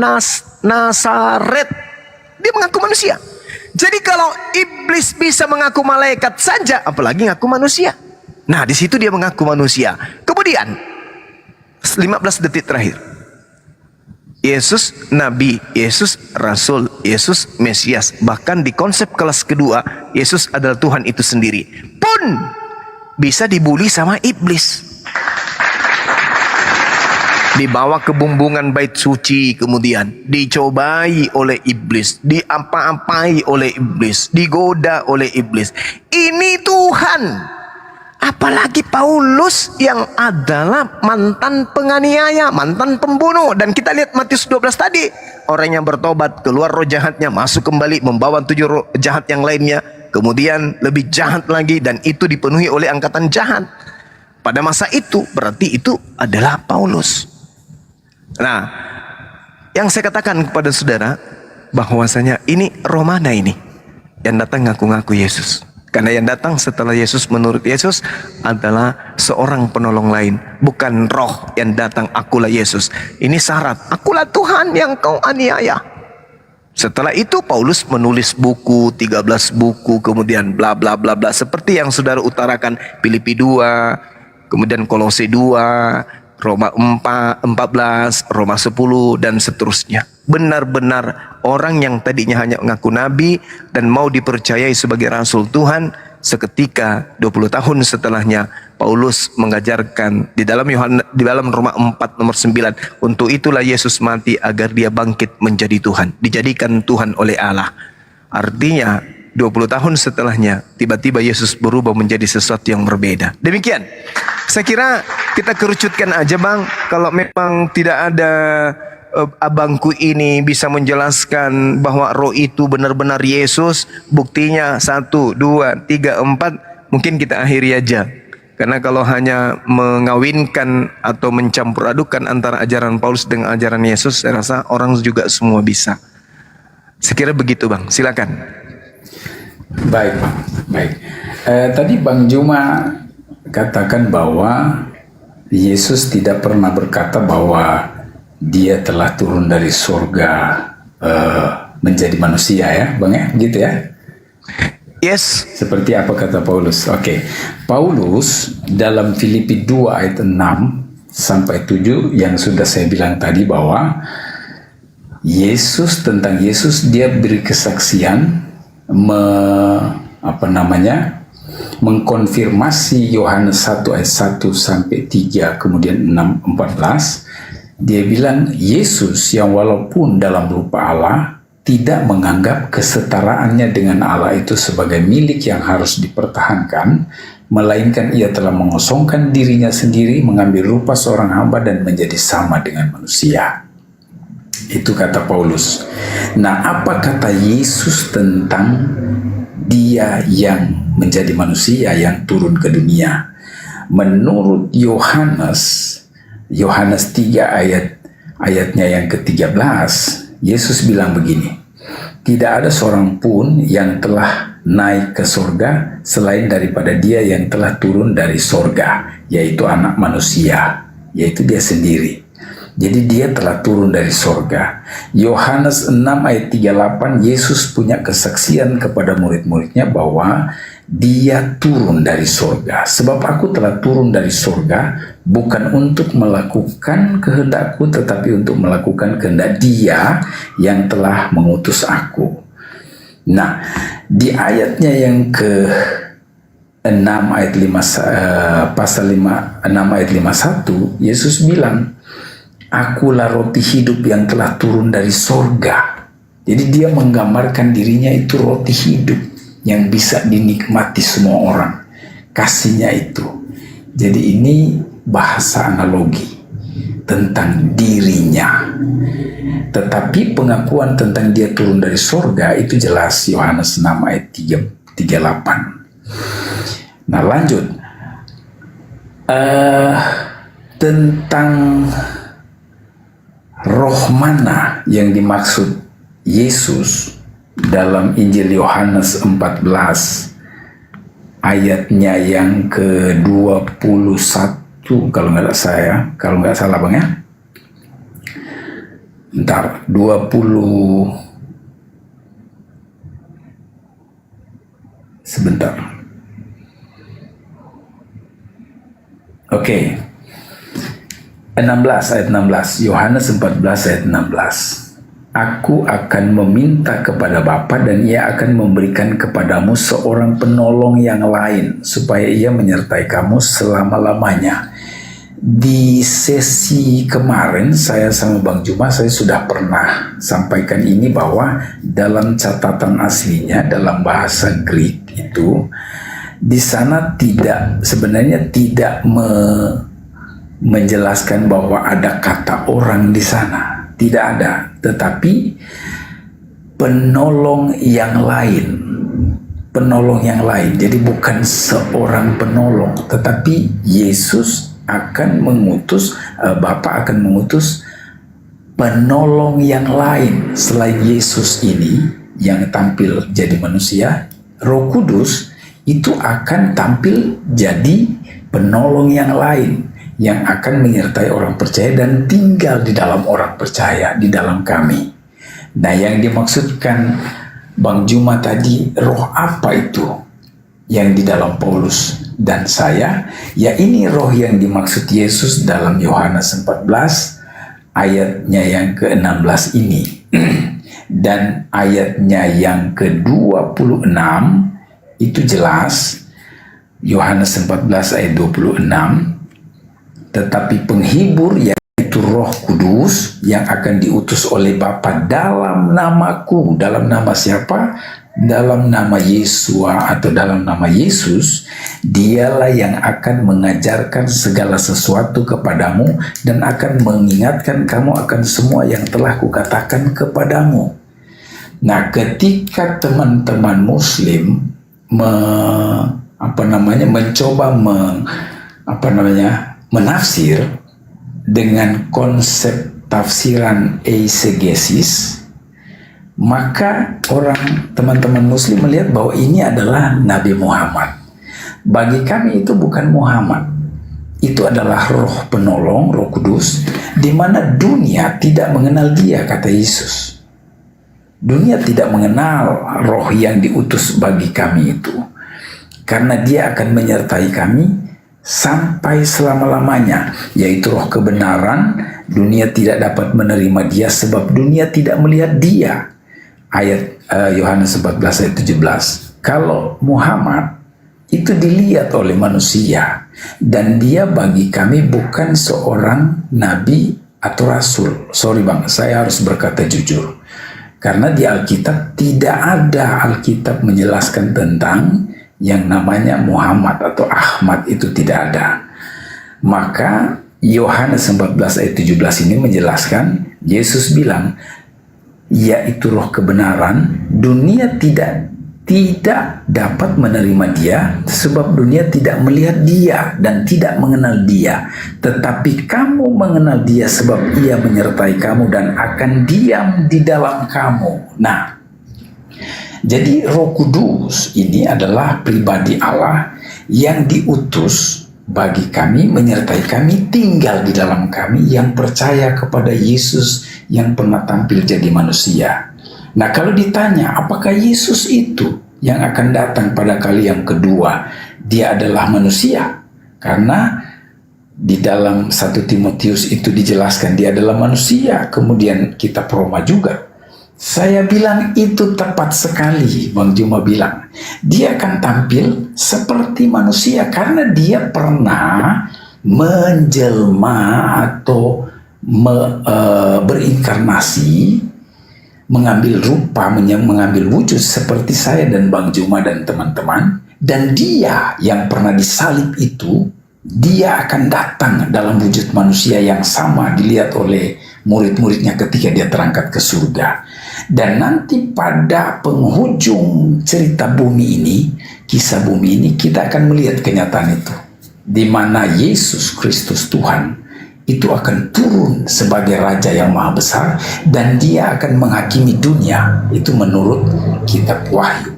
Nazaret. Dia mengaku manusia. Jadi kalau iblis bisa mengaku malaikat saja, apalagi mengaku manusia. Nah, di situ dia mengaku manusia. Kemudian 15 detik terakhir. Yesus Nabi, Yesus Rasul, Yesus Mesias. Bahkan di konsep kelas kedua, Yesus adalah Tuhan itu sendiri. Pun bisa dibuli sama iblis. Dibawa ke bumbungan bait suci, kemudian dicobai oleh iblis, diapa-apai oleh iblis, digoda oleh iblis. Ini Tuhan. Apalagi Paulus yang adalah mantan penganiaya, mantan pembunuh. Dan kita lihat Matius 12 tadi. Orang yang bertobat, keluar roh jahatnya, masuk kembali, membawa 7 roh jahat yang lainnya. Kemudian lebih jahat lagi, dan itu dipenuhi oleh angkatan jahat. Pada masa itu, berarti itu adalah Paulus. Nah, yang saya katakan kepada saudara, bahwasanya ini roh mana ini yang datang ngaku-ngaku Yesus. Karena yang datang setelah Yesus menurut Yesus adalah seorang penolong lain, bukan roh yang datang, akulah Yesus. Ini syarat, akulah Tuhan yang kau aniaya. Setelah itu Paulus menulis buku, 13 buku, kemudian bla bla bla bla, seperti yang saudara utarakan, Filipi 2, kemudian Kolose 2, Roma 4, 14, Roma 10 dan seterusnya. Benar-benar orang yang tadinya hanya mengaku nabi dan mau dipercayai sebagai rasul Tuhan, seketika 20 tahun setelahnya Paulus mengajarkan di dalam Roma 4 nomor 9, untuk itulah Yesus mati agar dia bangkit menjadi Tuhan, dijadikan Tuhan oleh Allah. Artinya 20 tahun setelahnya tiba-tiba Yesus berubah menjadi sesuatu yang berbeda. Demikian. Saya kira kita kerucutkan aja bang. Kalau memang tidak ada abangku ini bisa menjelaskan bahwa roh itu benar-benar Yesus, buktinya 1, 2, 3, 4, mungkin kita akhiri aja. Karena kalau hanya mengawinkan atau mencampur adukan antara ajaran Paulus dengan ajaran Yesus, saya rasa orang juga semua bisa. Saya kira begitu bang, silakan. Baik, baik. Tadi Bang Juma katakan bahwa Yesus tidak pernah berkata bahwa dia telah turun dari surga menjadi manusia ya, Bang ya, gitu ya? Yes. Seperti apa kata Paulus? Oke. Paulus dalam Filipi 2 ayat 6 sampai 7 yang sudah saya bilang tadi bahwa tentang Yesus dia beri kesaksian mengkonfirmasi Yohanes 1 ayat 1 sampai 3 kemudian 6 14. Dia bilang Yesus yang walaupun dalam rupa Allah tidak menganggap kesetaraannya dengan Allah itu sebagai milik yang harus dipertahankan, melainkan ia telah mengosongkan dirinya sendiri, mengambil rupa seorang hamba dan menjadi sama dengan manusia. Itu kata Paulus. Nah, apa kata Yesus tentang dia yang menjadi manusia yang turun ke dunia? Menurut Yohanes 3 ayatnya yang ke-13, Yesus bilang begini, tidak ada seorang pun yang telah naik ke sorga selain daripada dia yang telah turun dari sorga, yaitu anak manusia, yaitu dia sendiri. Jadi dia telah turun dari sorga. Yohanes 6 ayat 38, Yesus punya kesaksian kepada murid-muridnya bahwa dia turun dari sorga. Sebab aku telah turun dari sorga bukan untuk melakukan kehendakku, tetapi untuk melakukan kehendak Dia yang telah mengutus aku. Nah, di ayatnya yang ke-6 ayat 5, pasal 5, 6 ayat 51, Yesus bilang, akulah roti hidup yang telah turun dari sorga. Jadi dia menggambarkan dirinya itu roti hidup yang bisa dinikmati semua orang. Kasihnya itu. Jadi ini bahasa analogi tentang dirinya. Tetapi pengakuan tentang dia turun dari sorga itu jelas Yohanes 6 ayat 38. Nah lanjut. Tentang roh mana yang dimaksud Yesus dalam Injil Yohanes 14 ayatnya yang ke-21 kalau nggak salah bang ya. Bentar, 20 sebentar. Oke. 16 ayat 16, Yohanes 14 ayat 16. Aku akan meminta kepada Bapa dan ia akan memberikan kepadamu seorang penolong yang lain supaya ia menyertai kamu selama-lamanya. Di sesi kemarin saya sama Bang Juma saya sudah pernah sampaikan ini bahwa dalam catatan aslinya dalam bahasa Greek itu di sana sebenarnya tidak menjelaskan bahwa ada kata orang di sana, tidak ada, tetapi penolong yang lain. Jadi bukan seorang penolong, tetapi Yesus akan mengutus, Bapa akan mengutus penolong yang lain selain Yesus ini yang tampil jadi manusia, Roh Kudus itu akan tampil jadi penolong yang lain yang akan menyertai orang percaya dan tinggal di dalam orang percaya, di dalam kami. Nah, yang dimaksudkan Bang Juma tadi, roh apa itu yang di dalam Paulus dan saya? Ya, ini roh yang dimaksud Yesus dalam Yohanes 14 ayatnya yang ke-16 ini. Dan ayatnya yang ke-26 itu jelas, Yohanes 14 ayat 26, tetapi penghibur yaitu Roh Kudus yang akan diutus oleh Bapa dalam namaku. Dalam nama siapa? Dalam nama Yesua atau dalam nama Yesus. Dialah yang akan mengajarkan segala sesuatu kepadamu dan akan mengingatkan kamu akan semua yang telah kukatakan kepadamu. Nah, ketika teman-teman Muslim mencoba menafsir dengan konsep tafsiran eisegesis, maka teman-teman Muslim melihat bahwa ini adalah Nabi Muhammad. Bagi kami itu bukan Muhammad, itu adalah roh penolong, Roh Kudus, di mana dunia tidak mengenal dia, kata Yesus. Dunia tidak mengenal roh yang diutus bagi kami itu, karena dia akan menyertai kami sampai selama-lamanya, yaitu roh kebenaran. Dunia tidak dapat menerima dia sebab dunia tidak melihat dia. Ayat Yohanes 14 ayat 17. Kalau Muhammad itu dilihat oleh manusia, dan dia bagi kami bukan seorang nabi atau rasul. Sorry Bang, saya harus berkata jujur. Karena di Alkitab tidak ada Alkitab menjelaskan tentang yang namanya Muhammad atau Ahmad, itu tidak ada. Maka Yohanes 14 ayat 17 ini menjelaskan, Yesus bilang, yaitu roh kebenaran, dunia tidak dapat menerima dia sebab dunia tidak melihat dia dan tidak mengenal dia, tetapi kamu mengenal dia sebab ia menyertai kamu dan akan diam di dalam kamu. Nah, jadi Roh Kudus ini adalah pribadi Allah yang diutus bagi kami, menyertai kami, tinggal di dalam kami yang percaya kepada Yesus yang pernah tampil jadi manusia. Nah, kalau ditanya apakah Yesus itu yang akan datang pada kali yang kedua, dia adalah manusia? Karena di dalam 1 Timotius itu dijelaskan dia adalah manusia. Kemudian kitab Roma juga. Saya bilang itu tepat sekali. Bang Juma bilang dia akan tampil seperti manusia karena dia pernah menjelma atau berinkarnasi, mengambil rupa, mengambil wujud seperti saya dan Bang Juma dan teman-teman. Dan dia yang pernah disalib itu, dia akan datang dalam wujud manusia yang sama dilihat oleh murid-muridnya ketika dia terangkat ke surga. Dan nanti pada penghujung cerita bumi ini, kisah bumi ini, kita akan melihat kenyataan itu, di mana Yesus Kristus Tuhan itu akan turun sebagai Raja yang Maha Besar, dan dia akan menghakimi dunia. Itu menurut kitab Wahyu.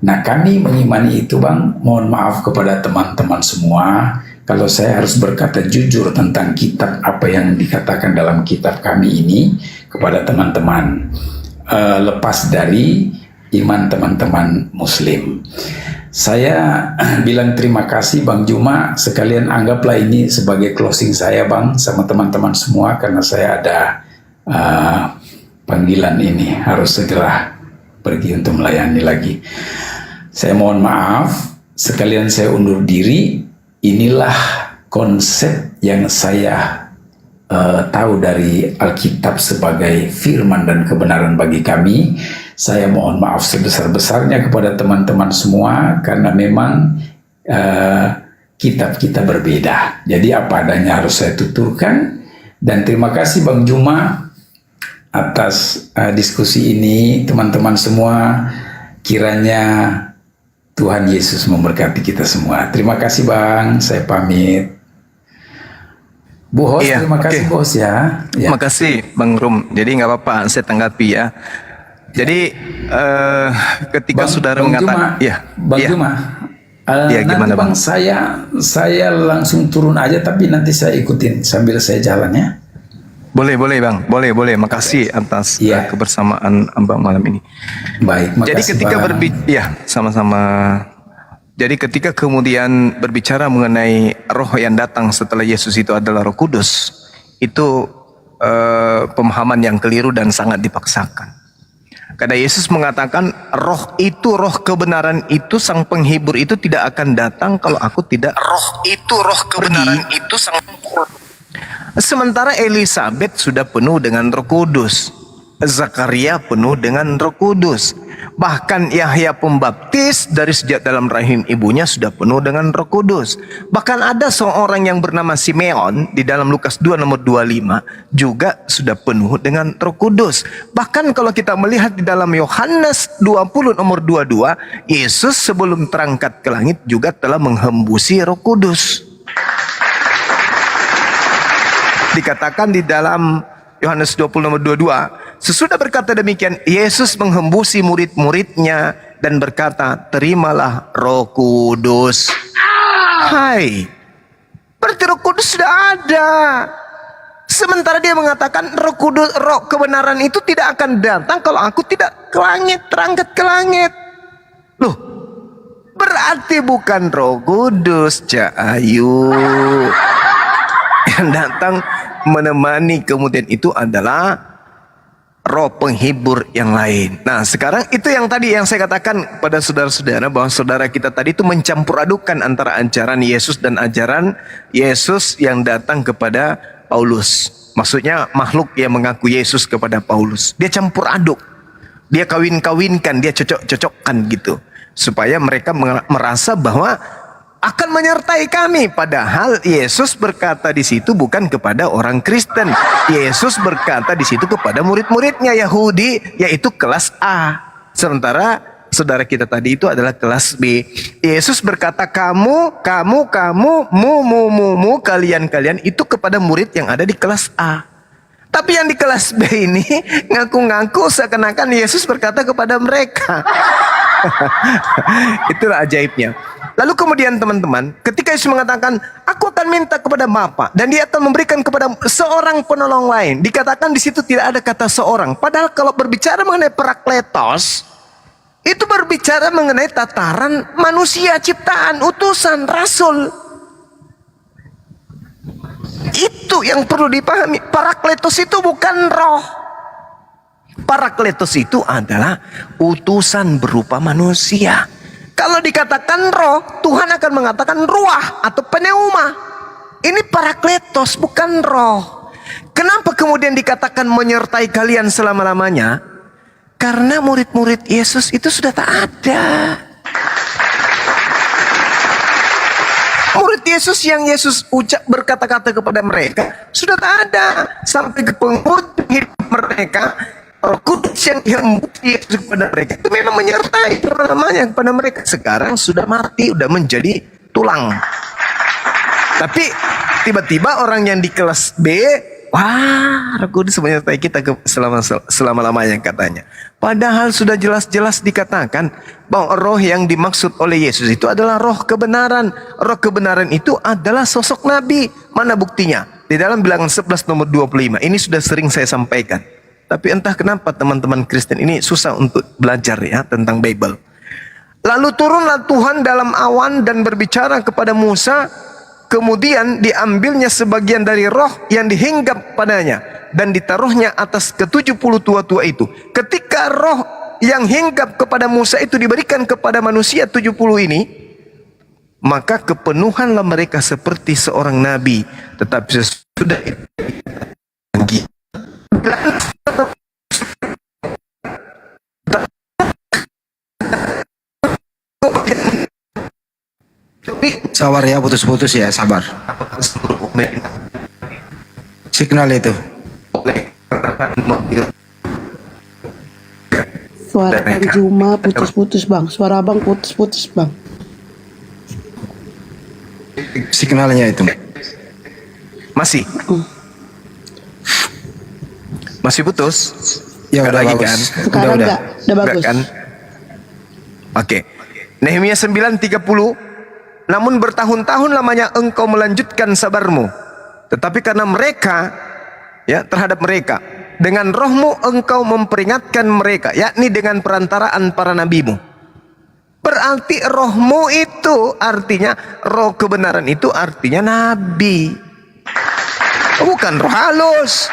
Nah, kami mengimani itu Bang. Mohon maaf kepada teman-teman semua kalau saya harus berkata jujur tentang kitab, apa yang dikatakan dalam kitab kami ini kepada teman-teman, lepas dari iman teman-teman Muslim. Saya bilang terima kasih Bang Juma, sekalian anggaplah ini sebagai closing saya Bang, sama teman-teman semua, karena saya ada panggilan ini, harus segera pergi untuk melayani lagi. Saya mohon maaf, sekalian saya undur diri. Inilah konsep yang saya tahu dari Alkitab sebagai firman dan kebenaran bagi kami. Saya mohon maaf sebesar-besarnya kepada teman-teman semua, karena memang kitab kita berbeda. Jadi apa adanya harus saya tuturkan. Dan terima kasih Bang Juma atas diskusi ini. Teman-teman semua, kiranya Tuhan Yesus memberkati kita semua. Terima kasih Bang, saya pamit. Bu Host, iya, terima kasih Bos ya. Terima kasih Bang Rum. Jadi nggak apa-apa, saya tanggapi ya. Jadi ketika saudara mengatakan, Bang Juma, Ya, Nanti gimana, Bang, Bang? saya langsung turun aja, tapi nanti saya ikutin sambil saya jalan ya. Boleh, boleh, Bang. Boleh, boleh. Makasih atas Iya. kebersamaan Abang malam ini. Baik, Jadi makasih ketika Bang. ya, sama-sama. Jadi ketika kemudian berbicara mengenai roh yang datang setelah Yesus itu adalah Roh Kudus, itu pemahaman yang keliru dan sangat dipaksakan. Karena Yesus mengatakan roh itu, roh kebenaran itu, sang penghibur itu tidak akan datang kalau aku tidak roh itu, roh kebenaran itu sang. Sementara Elizabeth sudah penuh dengan Roh Kudus, Zakaria penuh dengan Roh Kudus, bahkan Yahya Pembaptis dari sejak dalam rahim ibunya sudah penuh dengan Roh Kudus. Bahkan ada seorang yang bernama Simeon di dalam Lukas 2 nomor 25 juga sudah penuh dengan Roh Kudus. Bahkan kalau kita melihat di dalam Yohanes 20 nomor 22, Yesus sebelum terangkat ke langit juga telah menghembusi Roh Kudus. Dikatakan di dalam Yohanes 20 nomor 22, sesudah berkata demikian, Yesus menghembusi murid-muridnya dan berkata, terimalah Roh Kudus. Hai, berarti Roh Kudus sudah ada. Sementara dia mengatakan Roh Kudus, Roh kebenaran itu tidak akan datang kalau aku tidak ke langit, terangkat ke langit. Loh, berarti bukan Roh Kudus, Cak Ayu. Yang datang menemani kemudian itu adalah roh penghibur yang lain. Nah, sekarang itu yang tadi yang saya katakan pada saudara-saudara, bahwa saudara kita tadi itu mencampur adukan antara ajaran Yesus dan ajaran Yesus yang datang kepada Paulus. Maksudnya makhluk yang mengaku Yesus kepada Paulus. Dia campur aduk, dia kawin-kawinkan, dia cocok-cocokkan gitu, supaya mereka merasa bahwa akan menyertai kami. Padahal Yesus berkata di situ bukan kepada orang Kristen. Yesus berkata di situ kepada murid-muridnya Yahudi, yaitu kelas A. Sementara saudara kita tadi itu adalah kelas B. Yesus berkata kamu, kalian itu kepada murid yang ada di kelas A. Tapi yang di kelas B ini ngaku-ngaku seakan-akan Yesus berkata kepada mereka. Itulah ajaibnya. Lalu kemudian teman-teman, ketika Yesus mengatakan, aku akan minta kepada Bapa dan dia akan memberikan kepada seorang penolong lain. Dikatakan di situ tidak ada kata seorang. Padahal kalau berbicara mengenai Parakletos, itu berbicara mengenai tataran manusia, ciptaan, utusan, rasul. Itu yang perlu dipahami. Parakletos itu bukan roh. Parakletos itu adalah utusan berupa manusia. Kalau dikatakan roh, Tuhan akan mengatakan ruah atau pneuma. Ini parakletos, bukan roh. Kenapa kemudian dikatakan menyertai kalian selama-lamanya? Karena murid-murid Yesus itu sudah tak ada. Murid Yesus yang Yesus ucap berkata-kata kepada mereka sudah tak ada. Sampai ke penghujung hidup mereka, Roh Kudus yang dihembuskan Yesus kepada mereka itu memang menyertai namanya kepada mereka. Sekarang sudah mati, sudah menjadi tulang. Tapi tiba-tiba orang yang di kelas B, wah, Roh Kudus menyertai kita selama-lamanya katanya. Padahal sudah jelas-jelas dikatakan bahwa roh yang dimaksud oleh Yesus itu adalah roh kebenaran. Roh kebenaran itu adalah sosok Nabi. Mana buktinya? Di dalam Bilangan 11 nomor 25. Ini sudah sering saya sampaikan. Tapi entah kenapa teman-teman Kristen ini susah untuk belajar ya tentang Bible. Lalu turunlah Tuhan dalam awan dan berbicara kepada Musa. Kemudian diambilnya sebagian dari roh yang dihinggap padanya dan ditaruhnya atas ke-70 tua-tua itu. Ketika roh yang hinggap kepada Musa itu diberikan kepada manusia 70 ini, maka kepenuhanlah mereka seperti seorang nabi. Tetapi sesudah itu Sabar ya, putus-putus ya, sabar. Signal itu. Suara Bang Juma putus-putus bang. Suara abang putus-putus bang. Signalnya itu. Masih? Masih putus? Ya Nggak udah lagi bagus. kan? Sekarang Udah. enggak, udah bagus. Kan? Oke. Nehemia 9:30 namun bertahun-tahun lamanya engkau melanjutkan sabarmu. Tetapi karena mereka, ya, terhadap mereka, dengan rohmu engkau memperingatkan mereka, yakni dengan perantaraan para nabimu. Berarti rohmu itu artinya, roh kebenaran itu artinya nabi, bukan roh halus.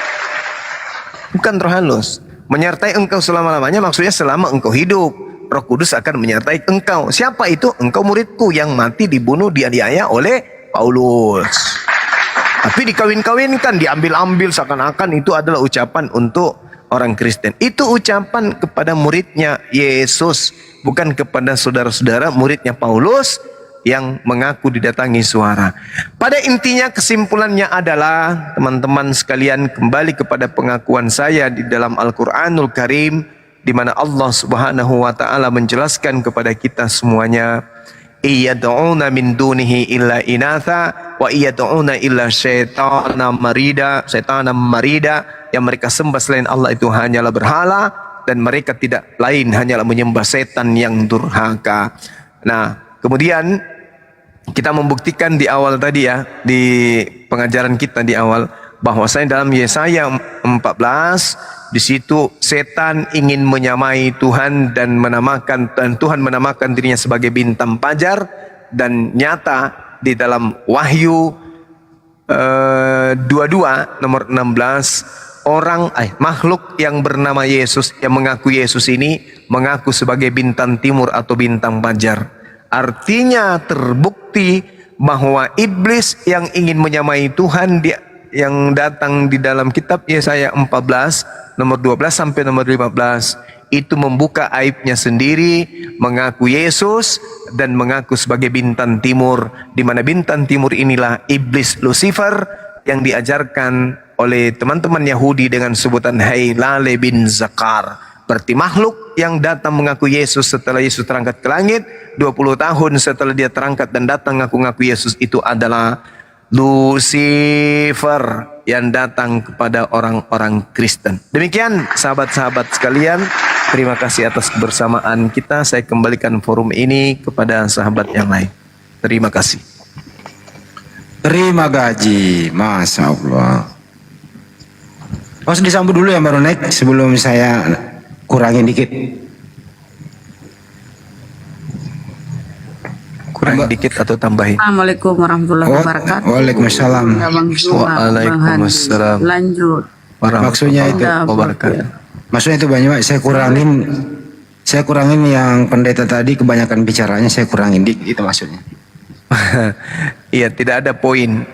Bukan roh halus. Menyertai engkau selama-lamanya maksudnya selama engkau hidup. Roh Kudus akan menyertai engkau. Siapa itu? Engkau muridku yang mati dibunuh dianiaya oleh Paulus. Tapi dikawin-kawinkan, diambil-ambil seakan-akan itu adalah ucapan untuk orang Kristen. Itu ucapan kepada muridnya Yesus, bukan kepada saudara-saudara muridnya Paulus yang mengaku didatangi suara. Pada intinya kesimpulannya adalah, teman-teman sekalian, kembali kepada pengakuan saya di dalam Al-Quranul Karim, di mana Allah Subhanahu wa taala menjelaskan kepada kita semuanya, iyad'una min dunihi illa inatha wa iyad'una illa syaitana marida, yang mereka sembah selain Allah itu hanyalah berhala, dan mereka tidak lain hanyalah menyembah setan yang durhaka. Nah, kemudian kita membuktikan di awal tadi, ya, di pengajaran kita di awal, bahwasanya dalam Yesaya 14 di situ setan ingin menyamai Tuhan dan Tuhan menamakan dirinya sebagai bintang fajar, dan nyata di dalam Wahyu 22 nomor 16, makhluk yang bernama Yesus, yang mengaku Yesus ini mengaku sebagai bintang timur atau bintang fajar. Artinya terbukti bahwa iblis yang ingin menyamai Tuhan yang datang di dalam kitab Yesaya 14 nomor 12 sampai nomor 15 itu membuka aibnya sendiri, mengaku Yesus dan mengaku sebagai bintang timur, di mana bintang timur inilah iblis Lucifer yang diajarkan oleh teman-teman Yahudi dengan sebutan Hailale bin Zakar. Berarti makhluk yang datang mengaku Yesus setelah Yesus terangkat ke langit, 20 tahun setelah dia terangkat dan datang ngaku-ngaku Yesus, itu adalah Lucifer yang datang kepada orang-orang Kristen. Demikian sahabat-sahabat sekalian, terima kasih atas kebersamaan kita. Saya kembalikan forum ini kepada sahabat yang lain. Terima kasih. Terima gaji, Masya Allah. Harus disambut dulu yang baru naik sebelum saya kurangin dikit. Kurang dikit atau tambahin? Assalamualaikum warahmatullahi wabarakatuh. Waalaikumsalam. Waalaikumsalam. Lanjut. Maksudnya itu wabarakatuh. Maksudnya itu banyak, saya kurangin yang pendeta tadi, kebanyakan bicaranya saya kurangin dikit, itu maksudnya. Iya, tidak ada poin.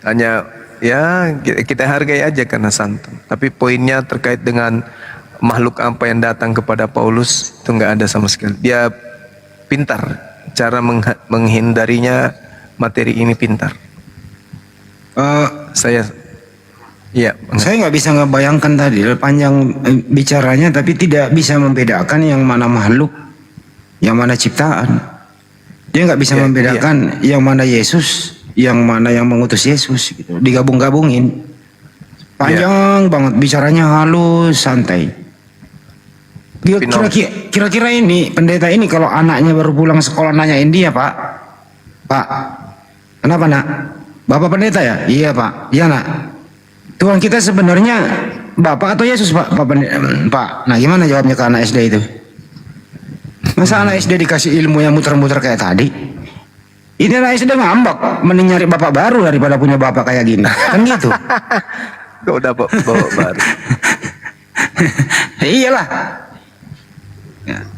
Hanya ya kita hargai aja karena santun. Tapi poinnya terkait dengan makhluk apa yang datang kepada Paulus itu nggak ada sama sekali. Dia pintar. Cara menghindarinya, materi ini pintar. Saya nggak bisa ngebayangkan tadi panjang bicaranya, tapi tidak bisa membedakan yang mana makhluk, yang mana ciptaan. Dia nggak bisa membedakan yang mana Yesus, yang mana yang mengutus Yesus. Gitu. Digabung-gabungin. Panjang banget bicaranya, halus, santai. Kira-kira ini pendeta ini kalau anaknya baru pulang sekolah nanyain dia, Pak, kenapa nak? Bapak pendeta ya? Iya Pak. Iya nak. Tuhan kita sebenarnya Bapak atau Yesus Pak? Pak. Nah gimana jawabnya ke anak SD itu? Masa anak SD dikasih ilmu yang muter-muter kayak tadi? Ini anak SD ngambek, mending nyari bapak baru daripada punya bapak kayak gini. Kan gitu. Kok udah bapak baru? Iyalah.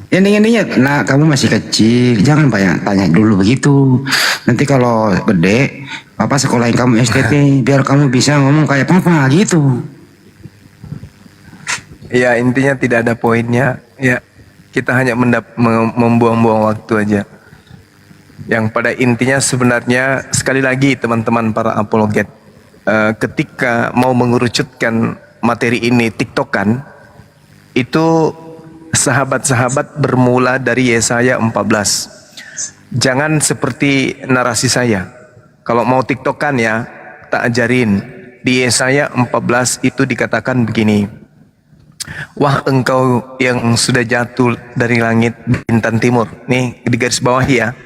Intinya, nah kamu masih kecil, jangan banyak tanya dulu begitu. Nanti kalau gede, papa sekolahin kamu STT, biar kamu bisa ngomong kayak papa gitu. Ya intinya tidak ada poinnya. Ya kita hanya membuang-buang waktu aja. Yang pada intinya sebenarnya sekali lagi teman-teman para apologet, ketika mau mengerucutkan materi ini tiktokan, itu sahabat-sahabat bermula dari Yesaya 14. Jangan seperti narasi saya. Kalau mau tiktokan ya, tak ajarin. Di Yesaya 14 itu dikatakan begini. Wah engkau yang sudah jatuh dari langit bintang timur. Nih di garis bawah ya.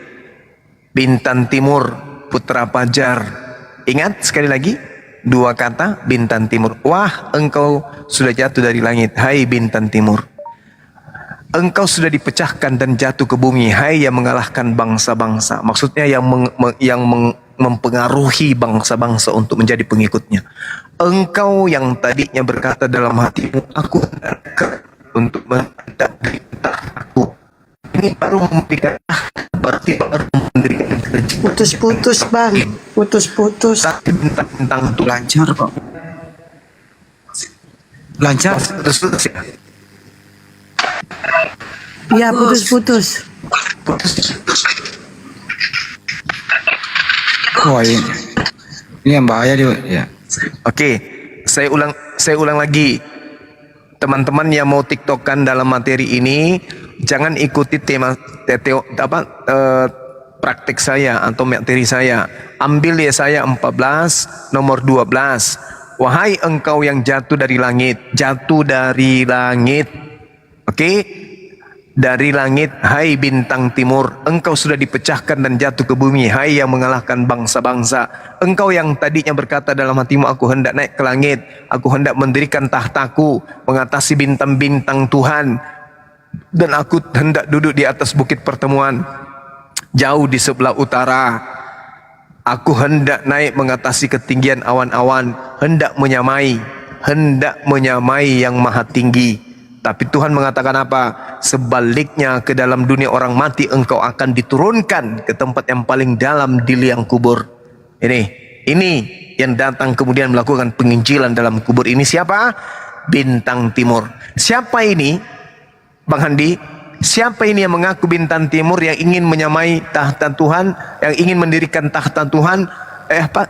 bintang timur, putra fajar. Ingat sekali lagi, dua kata, bintang timur. Wah, engkau sudah jatuh dari langit, hai bintang timur. Engkau sudah dipecahkan dan jatuh ke bumi, hai yang mengalahkan bangsa-bangsa. Maksudnya yang mempengaruhi bangsa-bangsa untuk menjadi pengikutnya. Engkau yang tadinya berkata dalam hatimu, aku hendak untuk menghadapi aku. Ini baru memberikan, berarti baru memberikan kerja. Putus-putus bang. Putus-putus. Tapi bintang-bintang itu Lancar kok. Lancar. terus ya. Ya putus-putus. Wah ini yang bahaya dia. Ya. Oke, saya ulang lagi. Teman-teman yang mau tiktokan dalam materi ini, jangan ikuti praktek saya atau materi saya. Ambil Yesaya 14 nomor 12. Wahai engkau yang jatuh dari langit, oke? Dari langit, hai bintang timur, engkau sudah dipecahkan dan jatuh ke bumi, hai yang mengalahkan bangsa-bangsa. Engkau yang tadinya berkata dalam hatimu, aku hendak naik ke langit, aku hendak mendirikan tahtaku, mengatasi bintang-bintang Tuhan, dan aku hendak duduk di atas bukit pertemuan, jauh di sebelah utara. Aku hendak naik mengatasi ketinggian awan-awan, hendak menyamai yang maha tinggi. Tapi Tuhan mengatakan apa? Sebaliknya ke dalam dunia orang mati engkau akan diturunkan ke tempat yang paling dalam di liang kubur. Ini yang datang kemudian melakukan penginjilan dalam kubur ini siapa? Bintang timur. Siapa ini? Bang Handi, siapa ini yang mengaku bintang timur, yang ingin menyamai tahta Tuhan, yang ingin mendirikan tahta Tuhan,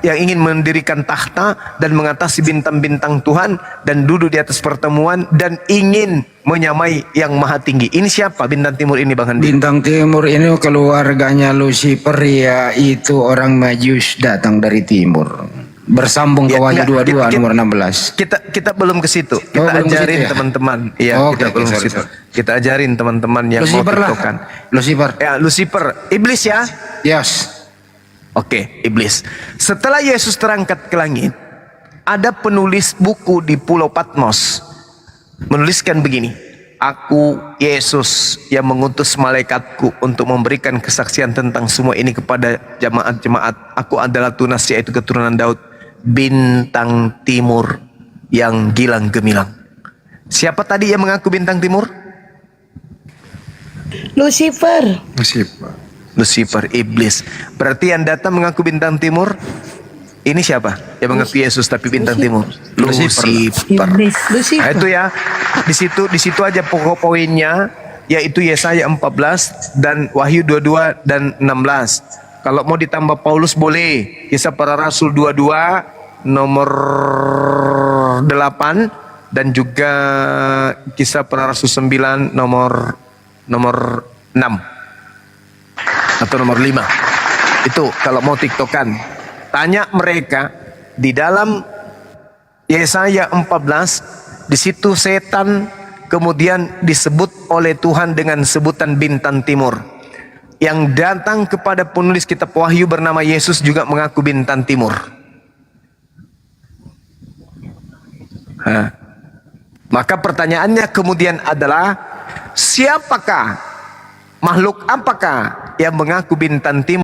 yang ingin mendirikan tahta dan mengatasi bintang-bintang Tuhan dan duduk di atas pertemuan dan ingin menyamai yang maha tinggi. Ini siapa bintang timur ini Bang Handi? Bintang timur ini keluarganya Lucifer, ya itu orang Majus datang dari timur. Bersambung ke Wahyu 22 nomor 16. Kita belum ke situ. Kita belum ke ajarin situ ya? teman-teman. Iya, kita belum ke situ. Kita ajarin teman-teman yang mau Lucifer lah. tiktokan. Lucifer. Ya, Lucifer, iblis ya. Yes. Oke, iblis. Setelah Yesus terangkat ke langit, ada penulis buku di Pulau Patmos menuliskan begini: Aku Yesus yang mengutus malaikatku untuk memberikan kesaksian tentang semua ini kepada jemaat-jemaat. Aku adalah Tunas, yaitu keturunan Daud, bintang timur yang gilang gemilang. Siapa tadi yang mengaku bintang timur? Lucifer. Lucifer, iblis. Berarti yang datang mengaku bintang timur ini siapa? Yang mengaku Yesus tapi bintang timur. Lucifer. Iblis. Lucifer. Nah, itu ya. Di situ aja pokok poinnya, yaitu Yesaya 14 dan Wahyu 22 dan 16. Kalau mau ditambah Paulus boleh. Kisah Para Rasul 22 nomor 8 dan juga Kisah Para Rasul 9 nomor 6 atau nomor 5. Itu kalau mau tiktokan, tanya mereka di dalam Yesaya 14, di situ setan kemudian disebut oleh Tuhan dengan sebutan bintang timur. Yang datang kepada penulis kitab Wahyu bernama Yesus juga mengaku bintang timur. Maka pertanyaannya kemudian adalah, siapakah, makhluk apakah yang mengaku bintang timur?